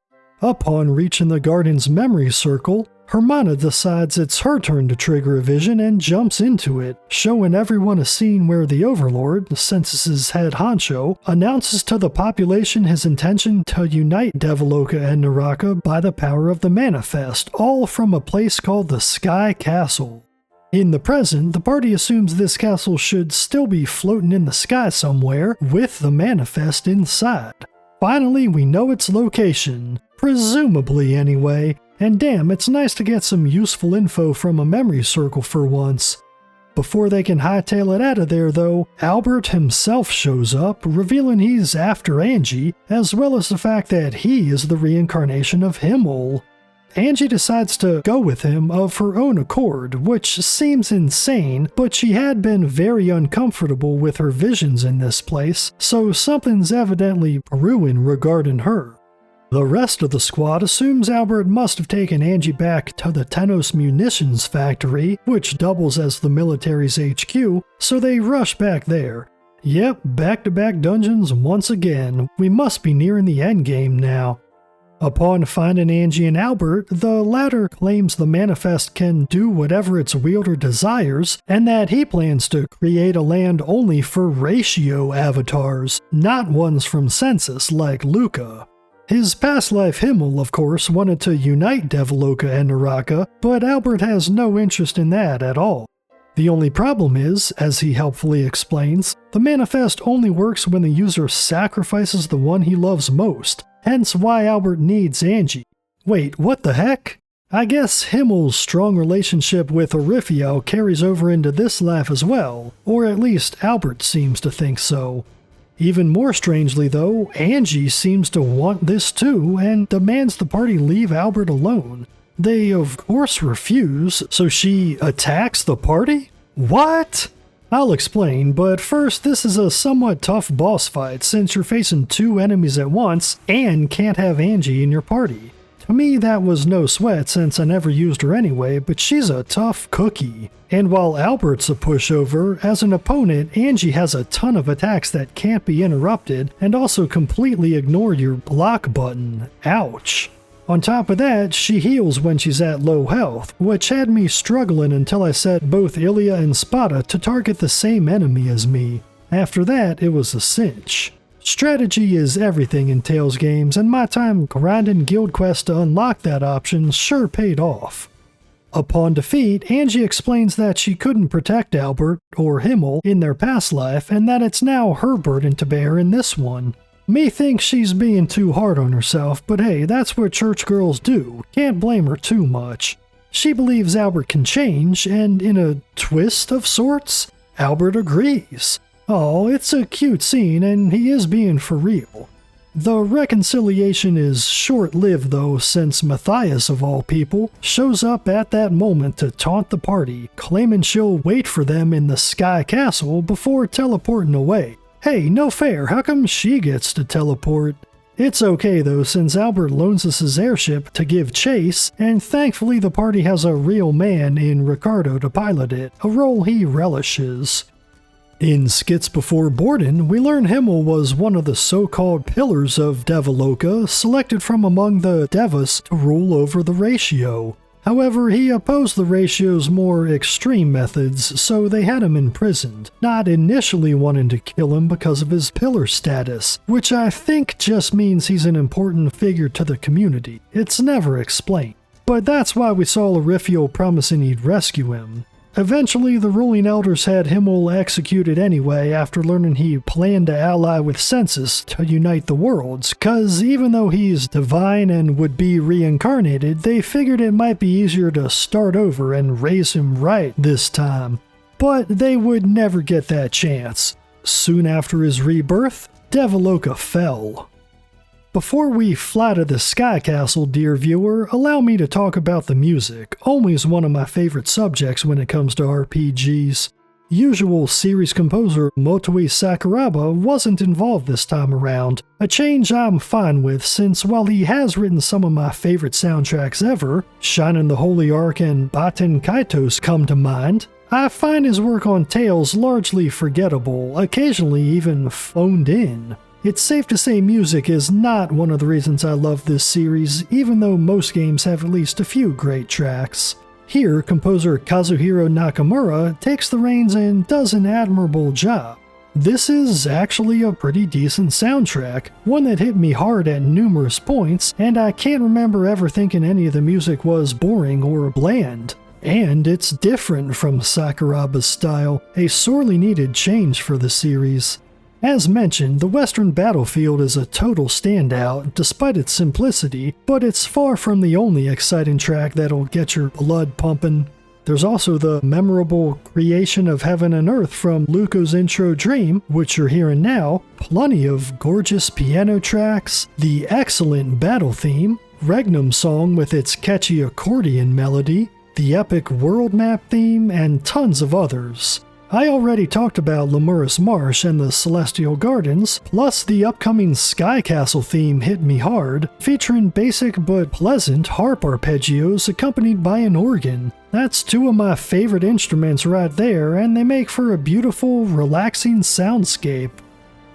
Upon reaching the garden's memory circle, Hermana decides it's her turn to trigger a vision and jumps into it, showing everyone a scene where the Overlord, the census's head honcho, announces to the population his intention to unite Devaloka and Naraka by the power of the Manifest, all from a place called the Sky Castle. In the present, the party assumes this castle should still be floating in the sky somewhere, with the Manifest inside. Finally, we know its location. Presumably anyway, and damn, it's nice to get some useful info from a memory circle for once. Before they can hightail it out of there though, Albert himself shows up, revealing he's after Angie, as well as the fact that he is the reincarnation of Himmel. Angie decides to go with him of her own accord, which seems insane, but she had been very uncomfortable with her visions in this place, so something's evidently brewing regarding her. The rest of the squad assumes Albert must have taken Angie back to the Tenos munitions factory, which doubles as the military's HQ, so they rush back there. Yep, back-to-back dungeons once again. We must be nearing the endgame now. Upon finding Angie and Albert, the latter claims the Manifest can do whatever its wielder desires, and that he plans to create a land only for ratio avatars, not ones from Census like Luca. His past life Himmel, of course, wanted to unite Devaloka and Naraka, but Albert has no interest in that at all. The only problem is, as he helpfully explains, the Manifest only works when the user sacrifices the one he loves most, hence why Albert needs Angie. Wait, what the heck? I guess Himmel's strong relationship with Oryphiel carries over into this life as well, or at least Albert seems to think so. Even more strangely though, Angie seems to want this too and demands the party leave Albert alone. They of course refuse, so she attacks the party? What? I'll explain, but first this is a somewhat tough boss fight since you're facing two enemies at once and can't have Angie in your party. To me that was no sweat since I never used her anyway, but she's a tough cookie. And while Albert's a pushover, as an opponent Angie has a ton of attacks that can't be interrupted and also completely ignore your block button. Ouch. On top of that, she heals when she's at low health, which had me struggling until I set both Ilya and Spada to target the same enemy as me. After that, it was a cinch. Strategy is everything in Tales games, and my time grinding guild quests to unlock that option sure paid off. Upon defeat, Angie explains that she couldn't protect Albert, or Himmel, in their past life, and that it's now her burden to bear in this one. Me thinks she's being too hard on herself, but hey, that's what church girls do. Can't blame her too much. She believes Albert can change, and in a twist of sorts, Albert agrees. Oh, it's a cute scene, and he is being for real. The reconciliation is short-lived though, since Matthias of all people shows up at that moment to taunt the party, claiming she'll wait for them in the Sky Castle before teleporting away. Hey, no fair, how come she gets to teleport? It's okay though, since Albert loans us his airship to give chase, and thankfully the party has a real man in Ricardo to pilot it, a role he relishes. In Skits Before Borden, we learn Himmel was one of the so-called pillars of Devaloka, selected from among the Devas to rule over the Ratio. However, he opposed the Ratio's more extreme methods, so they had him imprisoned, not initially wanting to kill him because of his pillar status, which I think just means he's an important figure to the community. It's never explained. But that's why we saw Larifio promising he'd rescue him. Eventually, the ruling elders had Himmel executed anyway after learning he planned to ally with Census to unite the worlds, cause even though he's divine and would be reincarnated, they figured it might be easier to start over and raise him right this time. But they would never get that chance. Soon after his rebirth, Devaloka fell. Before we fly to the Sky Castle, dear viewer, allow me to talk about the music, always one of my favorite subjects when it comes to RPGs. Usual series composer Motoi Sakuraba wasn't involved this time around, a change I'm fine with since while he has written some of my favorite soundtracks ever, Shinin' the Holy Ark and Baten Kaitos come to mind, I find his work on Tales largely forgettable, occasionally even phoned in. It's safe to say music is not one of the reasons I love this series, even though most games have at least a few great tracks. Here, composer Kazuhiro Nakamura takes the reins and does an admirable job. This is actually a pretty decent soundtrack, one that hit me hard at numerous points, and I can't remember ever thinking any of the music was boring or bland. And it's different from Sakuraba's style, a sorely needed change for the series. As mentioned, the Western Battlefield is a total standout, despite its simplicity, but it's far from the only exciting track that'll get your blood pumping. There's also the memorable Creation of Heaven and Earth from Luco's intro Dream, which you're hearing now, plenty of gorgeous piano tracks, the excellent battle theme, Regnum song with its catchy accordion melody, the epic world map theme, and tons of others. I already talked about Lemurus Marsh and the Celestial Gardens, plus the upcoming Sky Castle theme hit me hard, featuring basic but pleasant harp arpeggios accompanied by an organ. That's two of my favorite instruments right there, and they make for a beautiful, relaxing soundscape.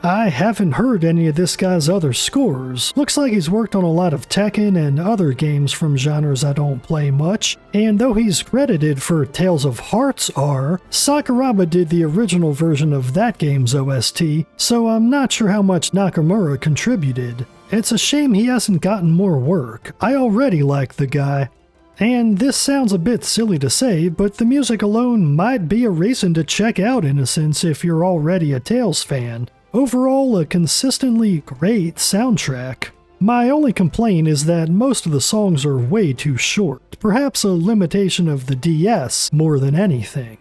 I haven't heard any of this guy's other scores. Looks like he's worked on a lot of Tekken and other games from genres I don't play much, and though he's credited for Tales of Hearts R, Sakuraba did the original version of that game's OST, so I'm not sure how much Nakamura contributed. It's a shame he hasn't gotten more work. I already like the guy. And this sounds a bit silly to say, but the music alone might be a reason to check out Innocence if you're already a Tales fan. Overall, a consistently great soundtrack. My only complaint is that most of the songs are way too short, perhaps a limitation of the DS more than anything.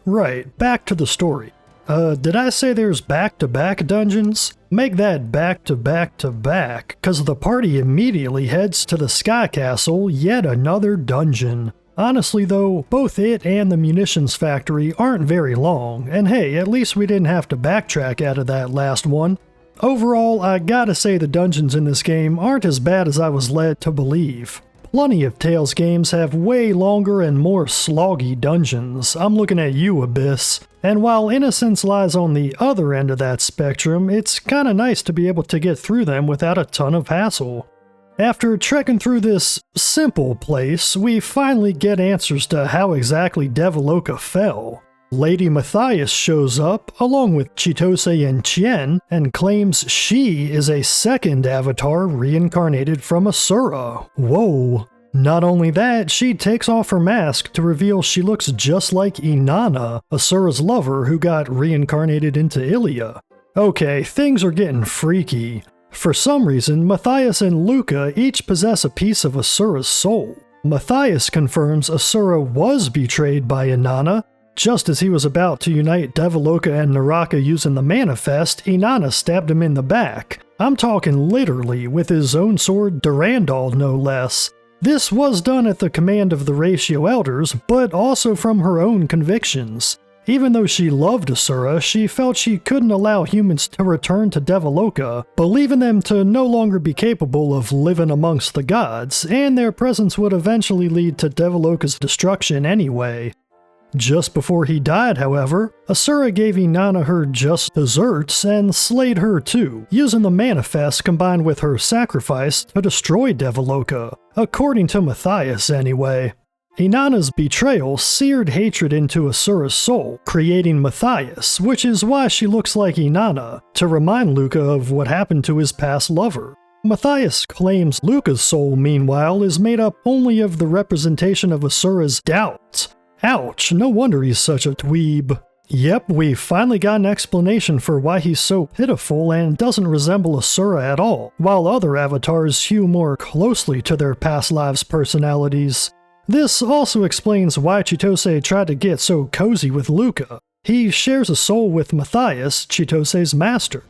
Right, back to the story. Did I say there's back-to-back dungeons? Make that back-to-back-to-back, cause the party immediately heads to the Sky Castle, yet another dungeon. Honestly though, both it and the munitions factory aren't very long, and hey, at least we didn't have to backtrack out of that last one. Overall, I gotta say the dungeons in this game aren't as bad as I was led to believe. Plenty of Tales games have way longer and more sloggy dungeons. I'm looking at you, Abyss. And while Innocence lies on the other end of that spectrum, it's kinda nice to be able to get through them without a ton of hassle. After trekking through this simple place, we finally get answers to how exactly Devaloka fell. Lady Matthias shows up, along with Chitose and Chien, and claims she is a second avatar reincarnated from Asura. Whoa. Not only that, she takes off her mask to reveal she looks just like Inanna, Asura's lover who got reincarnated into Ilia. Okay, things are getting freaky. For some reason, Matthias and Luca each possess a piece of Asura's soul. Matthias confirms Asura was betrayed by Inanna. Just as he was about to unite Devaloka and Naraka using the Manifest, Inanna stabbed him in the back. I'm talking literally, with his own sword, Durandal no less. This was done at the command of the Ratio Elders, but also from her own convictions. Even though she loved Asura, she felt she couldn't allow humans to return to Devaloka, believing them to no longer be capable of living amongst the gods, and their presence would eventually lead to Devaloka's destruction anyway. Just before he died, however, Asura gave Inanna her just desserts and slayed her too, using the manifest combined with her sacrifice to destroy Devaloka, according to Matthias anyway. Inanna's betrayal seared hatred into Asura's soul, creating Matthias, which is why she looks like Inanna, to remind Luca of what happened to his past lover. Matthias claims Luca's soul, meanwhile, is made up only of the representation of Asura's doubts. Ouch, no wonder he's such a dweeb. Yep, we finally got an explanation for why he's so pitiful and doesn't resemble Asura at all, while other avatars hew more closely to their past lives' personalities. This also explains why Chitose tried to get so cozy with Luca. He shares a soul with Matthias, Chitose's master.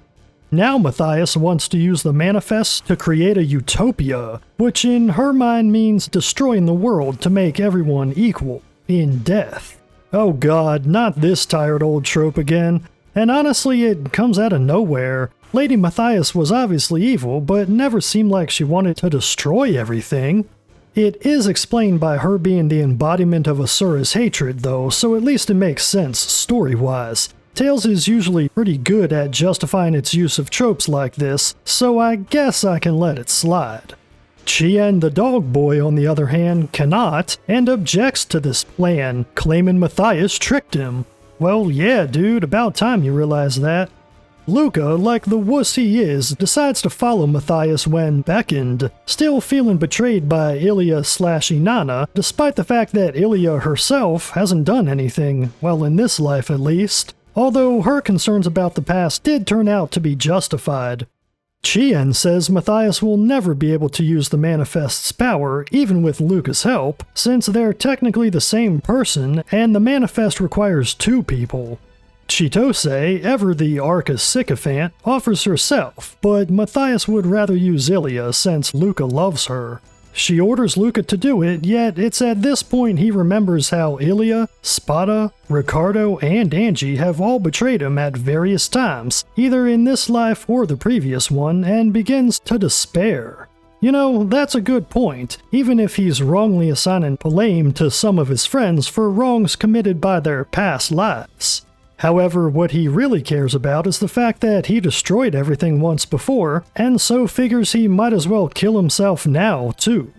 Now Matthias wants to use the manifest to create a utopia, which in her mind means destroying the world to make everyone equal in death. Oh god, not this tired old trope again. And honestly, it comes out of nowhere. Lady Matthias was obviously evil, but never seemed like she wanted to destroy everything. It is explained by her being the embodiment of Asura's hatred though, so at least it makes sense story-wise. Tales is usually pretty good at justifying its use of tropes like this, so I guess I can let it slide. Chien the dog boy, on the other hand, cannot, and objects to this plan, claiming Matthias tricked him. Well, yeah, dude, about time you realize that. Luca, like the wuss he is, decides to follow Matthias when beckoned, still feeling betrayed by Ilya/Inanna, despite the fact that Ilya herself hasn't done anything, well, in this life at least, although her concerns about the past did turn out to be justified. Chien says Matthias will never be able to use the manifest's power, even with Luca's help, since they're technically the same person, and the manifest requires two people. Chitose, ever the Arca sycophant, offers herself, but Matthias would rather use Ilya since Luca loves her. She orders Luca to do it, yet it's at this point he remembers how Ilya, Spada, Ricardo, and Angie have all betrayed him at various times, either in this life or the previous one, and begins to despair. You know, that's a good point, even if he's wrongly assigning blame to some of his friends for wrongs committed by their past lives. However, what he really cares about is the fact that he destroyed everything once before, and so figures he might as well kill himself now, too.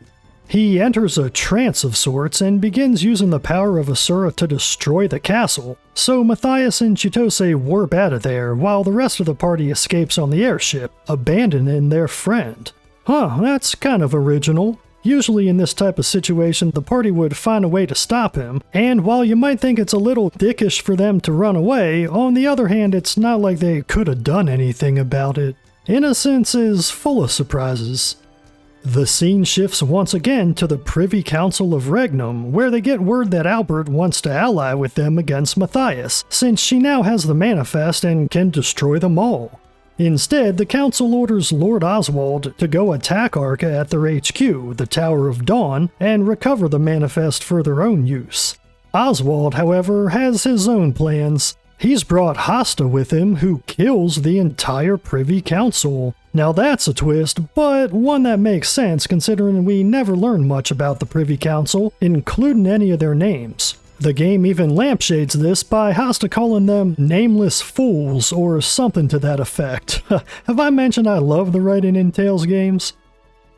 He enters a trance of sorts and begins using the power of Asura to destroy the castle, so Matthias and Chitose warp out of there while the rest of the party escapes on the airship, abandoning their friend. Huh, that's kind of original. Usually in this type of situation, the party would find a way to stop him, and while you might think it's a little dickish for them to run away, on the other hand, it's not like they could have done anything about it. Innocence is full of surprises. The scene shifts once again to the Privy Council of Regnum, where they get word that Albert wants to ally with them against Matthias, since she now has the manifest and can destroy them all. Instead, the council orders Lord Oswald to go attack Arca at their HQ, the Tower of Dawn, and recover the manifest for their own use. Oswald, however, has his own plans. He's brought Hasta with him, who kills the entire Privy Council. Now that's a twist, but one that makes sense considering we never learn much about the Privy Council, including any of their names. The game even lampshades this by Hasta calling them nameless fools or something to that effect. Have I mentioned I love the writing in Tales games?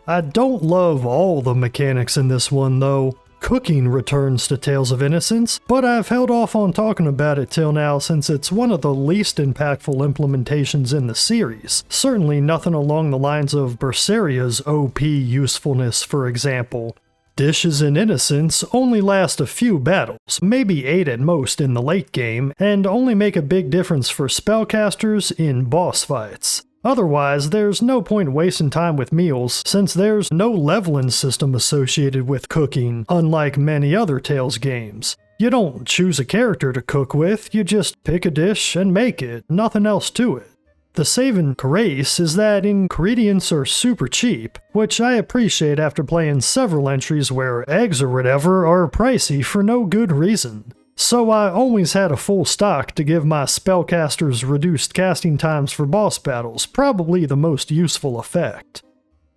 I don't love all the mechanics in this one though. Cooking returns to Tales of Innocence, but I've held off on talking about it till now since it's one of the least impactful implementations in the series. Certainly nothing along the lines of Berseria's OP usefulness, for example. Dishes in Innocence only last a few battles, maybe 8 at most in the late game, and only make a big difference for spellcasters in boss fights. Otherwise, there's no point wasting time with meals, since there's no leveling system associated with cooking, unlike many other Tales games. You don't choose a character to cook with, you just pick a dish and make it, nothing else to it. The saving grace is that ingredients are super cheap, which I appreciate after playing several entries where eggs or whatever are pricey for no good reason. So I always had a full stock to give my spellcasters reduced casting times for boss battles, probably the most useful effect.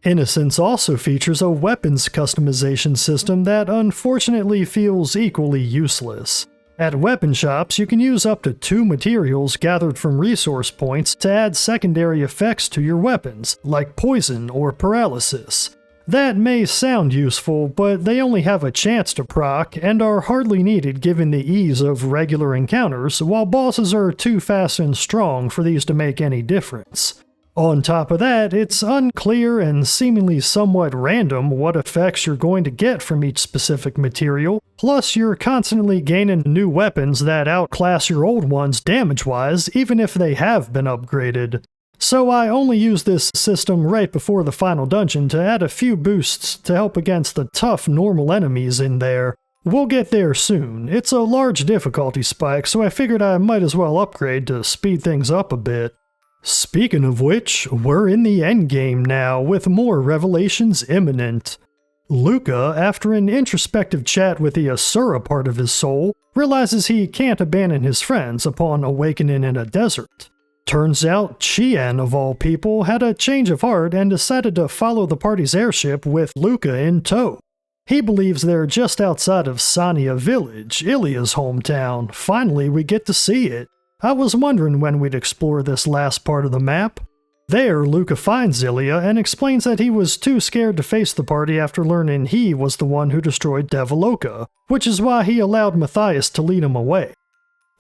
Innocence also features a weapons customization system that unfortunately feels equally useless. At weapon shops, you can use up to 2 materials gathered from resource points to add secondary effects to your weapons, like poison or paralysis. That may sound useful, but they only have a chance to proc and are hardly needed given the ease of regular encounters, while bosses are too fast and strong for these to make any difference. On top of that, it's unclear and seemingly somewhat random what effects you're going to get from each specific material, plus you're constantly gaining new weapons that outclass your old ones damage-wise even if they have been upgraded. So I only use this system right before the final dungeon to add a few boosts to help against the tough normal enemies in there. We'll get there soon. It's a large difficulty spike, so I figured I might as well upgrade to speed things up a bit. Speaking of which, we're in the endgame now, with more revelations imminent. Luca, after an introspective chat with the Asura part of his soul, realizes he can't abandon his friends upon awakening in a desert. Turns out Chien, of all people, had a change of heart and decided to follow the party's airship with Luca in tow. He believes they're just outside of Sania Village, Ilya's hometown. Finally, we get to see it. I was wondering when we'd explore this last part of the map. There, Luca finds Ilya and explains that he was too scared to face the party after learning he was the one who destroyed Devaloka, which is why he allowed Matthias to lead him away.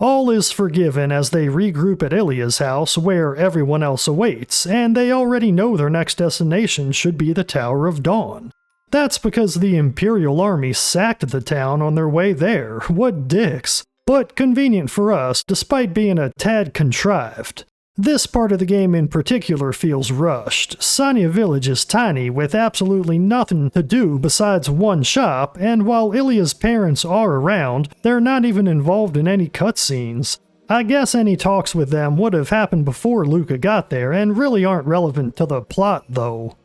All is forgiven as they regroup at Ilya's house where everyone else awaits, and they already know their next destination should be the Tower of Dawn. That's because the Imperial Army sacked the town on their way there. What dicks! But convenient for us, despite being a tad contrived. This part of the game in particular feels rushed. Sania Village is tiny with absolutely nothing to do besides one shop, and while Ilya's parents are around, they're not even involved in any cutscenes. I guess any talks with them would have happened before Luca got there and really aren't relevant to the plot though.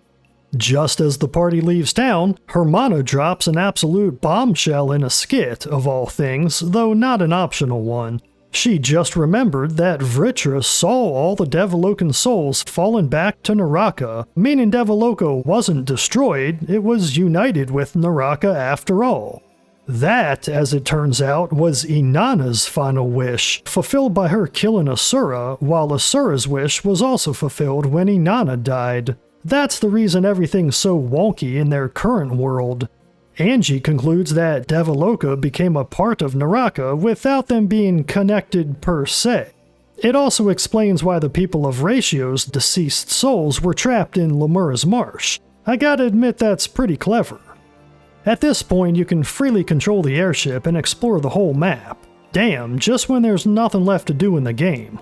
Just as the party leaves town, Hermana drops an absolute bombshell in a skit, of all things, though not an optional one. She just remembered that Vritra saw all the Devalokan souls fallen back to Naraka, meaning Devaloka wasn't destroyed, it was united with Naraka after all. That, as it turns out, was Inanna's final wish, fulfilled by her killing Asura, while Asura's wish was also fulfilled when Inanna died. That's the reason everything's so wonky in their current world. Angie concludes that Devaloka became a part of Naraka without them being connected per se. It also explains why the people of Ratio's deceased souls were trapped in Lemura's Marsh. I gotta admit that's pretty clever. At this point, you can freely control the airship and explore the whole map. Damn, just when there's nothing left to do in the game.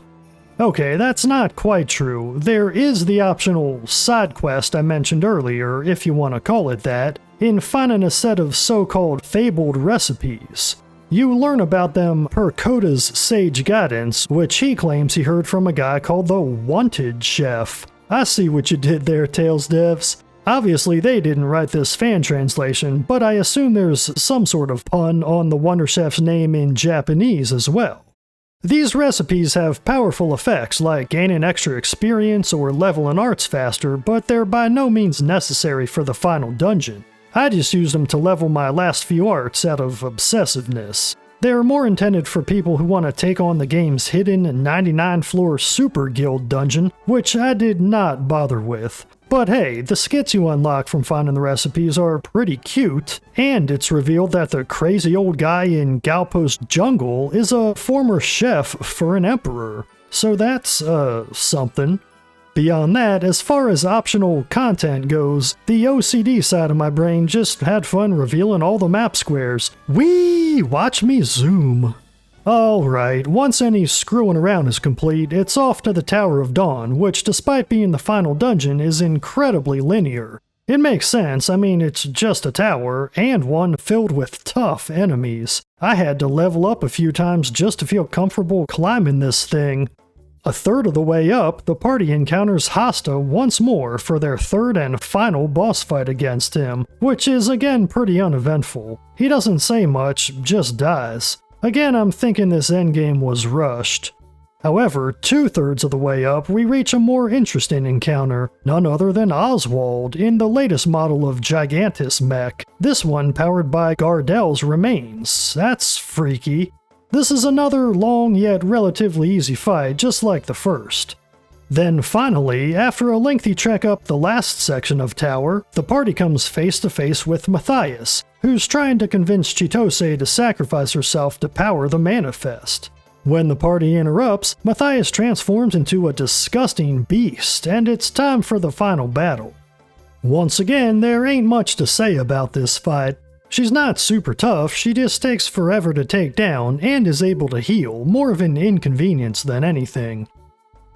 Okay, that's not quite true. There is the optional side quest I mentioned earlier, if you want to call it that, in finding a set of so-called fabled recipes. You learn about them per Koda's sage guidance, which he claims he heard from a guy called the Wanted Chef. I see what you did there, Tales devs. Obviously they didn't write this fan translation, but I assume there's some sort of pun on the Wonder Chef's name in Japanese as well. These recipes have powerful effects like gaining extra experience or leveling arts faster, but they're by no means necessary for the final dungeon. I just used them to level my last few arts out of obsessiveness. They're more intended for people who want to take on the game's hidden 99-floor Super Guild dungeon, which I did not bother with. But hey, the skits you unlock from finding the recipes are pretty cute, and it's revealed that the crazy old guy in Galpo's jungle is a former chef for an emperor. So that's, something. Beyond that, as far as optional content goes, the OCD side of my brain just had fun revealing all the map squares. Whee! Watch me zoom! Alright, once any screwing around is complete, it's off to the Tower of Dawn, which despite being the final dungeon is incredibly linear. It makes sense, I mean it's just a tower, and one filled with tough enemies. I had to level up a few times just to feel comfortable climbing this thing. A third of the way up, the party encounters Hasta once more for their third and final boss fight against him, which is again pretty uneventful. He doesn't say much, just dies. Again, I'm thinking this endgame was rushed. However, 2/3 of the way up, we reach a more interesting encounter, none other than Oswald in the latest model of Gigantus mech, this one powered by Gardel's remains. That's freaky. This is another long yet relatively easy fight, just like the first. Then finally, after a lengthy trek up the last section of tower, the party comes face to face with Matthias, who's trying to convince Chitose to sacrifice herself to power the manifest. When the party interrupts, Matthias transforms into a disgusting beast, and it's time for the final battle. Once again, there ain't much to say about this fight. She's not super tough, she just takes forever to take down and is able to heal, more of an inconvenience than anything.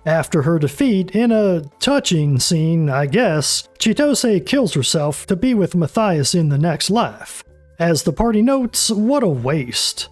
After her defeat, in a touching scene, I guess, Chitose kills herself to be with Matthias in the next life. As the party notes, what a waste.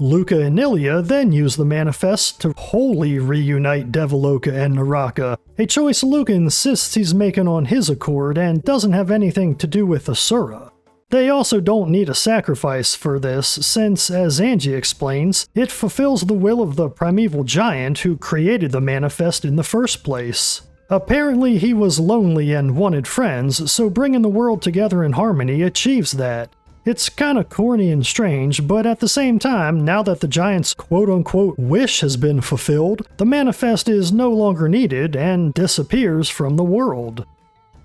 Luca and Ilya then use the manifest to wholly reunite Devoloka and Naraka, a choice Luca insists he's making on his accord and doesn't have anything to do with Asura. They also don't need a sacrifice for this, since, as Angie explains, it fulfills the will of the primeval giant who created the manifest in the first place. Apparently he was lonely and wanted friends, so bringing the world together in harmony achieves that. It's kinda corny and strange, but at the same time, now that the giant's quote-unquote wish has been fulfilled, the manifest is no longer needed and disappears from the world.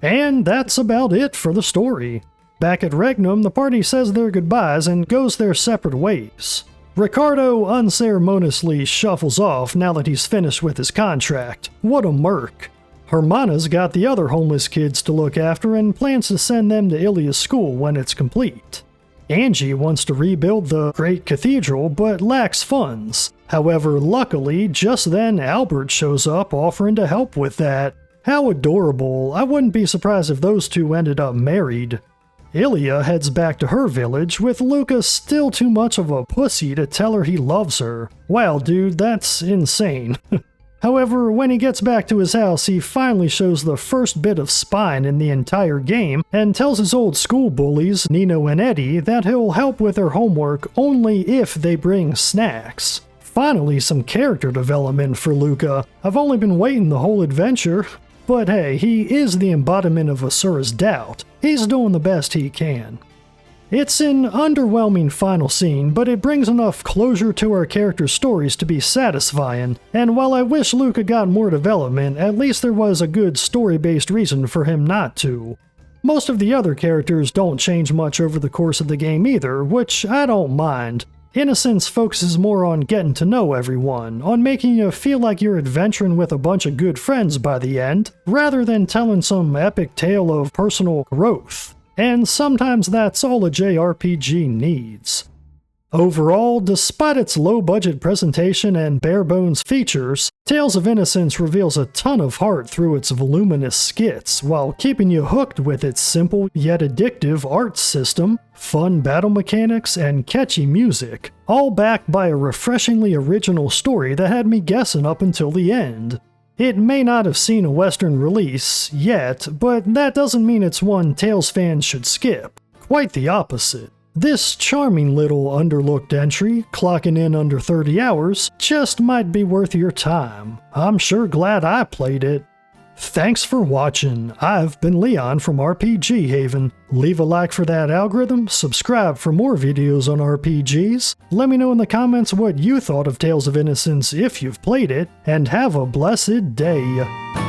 And that's about it for the story. Back at Regnum, the party says their goodbyes and goes their separate ways. Ricardo unceremoniously shuffles off now that he's finished with his contract. What a merc. Hermana's got the other homeless kids to look after and plans to send them to Ilya's school when it's complete. Angie wants to rebuild the Great Cathedral but lacks funds. However, luckily, just then Albert shows up offering to help with that. How adorable. I wouldn't be surprised if those two ended up married. Ilya heads back to her village with Luca still too much of a pussy to tell her he loves her. Wow, dude, that's insane. However, when he gets back to his house, he finally shows the first bit of spine in the entire game and tells his old school bullies, Nino and Eddie, that he'll help with their homework only if they bring snacks. Finally, some character development for Luca. I've only been waiting the whole adventure. But hey, he is the embodiment of Asura's doubt. He's doing the best he can. It's an underwhelming final scene, but it brings enough closure to our characters' stories to be satisfying, and while I wish Luca got more development, at least there was a good story-based reason for him not to. Most of the other characters don't change much over the course of the game either, which I don't mind. Innocence focuses more on getting to know everyone, on making you feel like you're adventuring with a bunch of good friends by the end, rather than telling some epic tale of personal growth. And sometimes that's all a JRPG needs. Overall, despite its low-budget presentation and bare-bones features, Tales of Innocence reveals a ton of heart through its voluminous skits, while keeping you hooked with its simple yet addictive art system, fun battle mechanics, and catchy music, all backed by a refreshingly original story that had me guessing up until the end. It may not have seen a Western release yet, but that doesn't mean it's one Tales fans should skip. Quite the opposite. This charming little underlooked entry, clocking in under 30 hours, just might be worth your time. I'm sure glad I played it. Thanks for watching. I've been Leon from RPG Haven. Leave a like for that algorithm, subscribe for more videos on RPGs, let me know in the comments what you thought of Tales of Innocence if you've played it, and have a blessed day.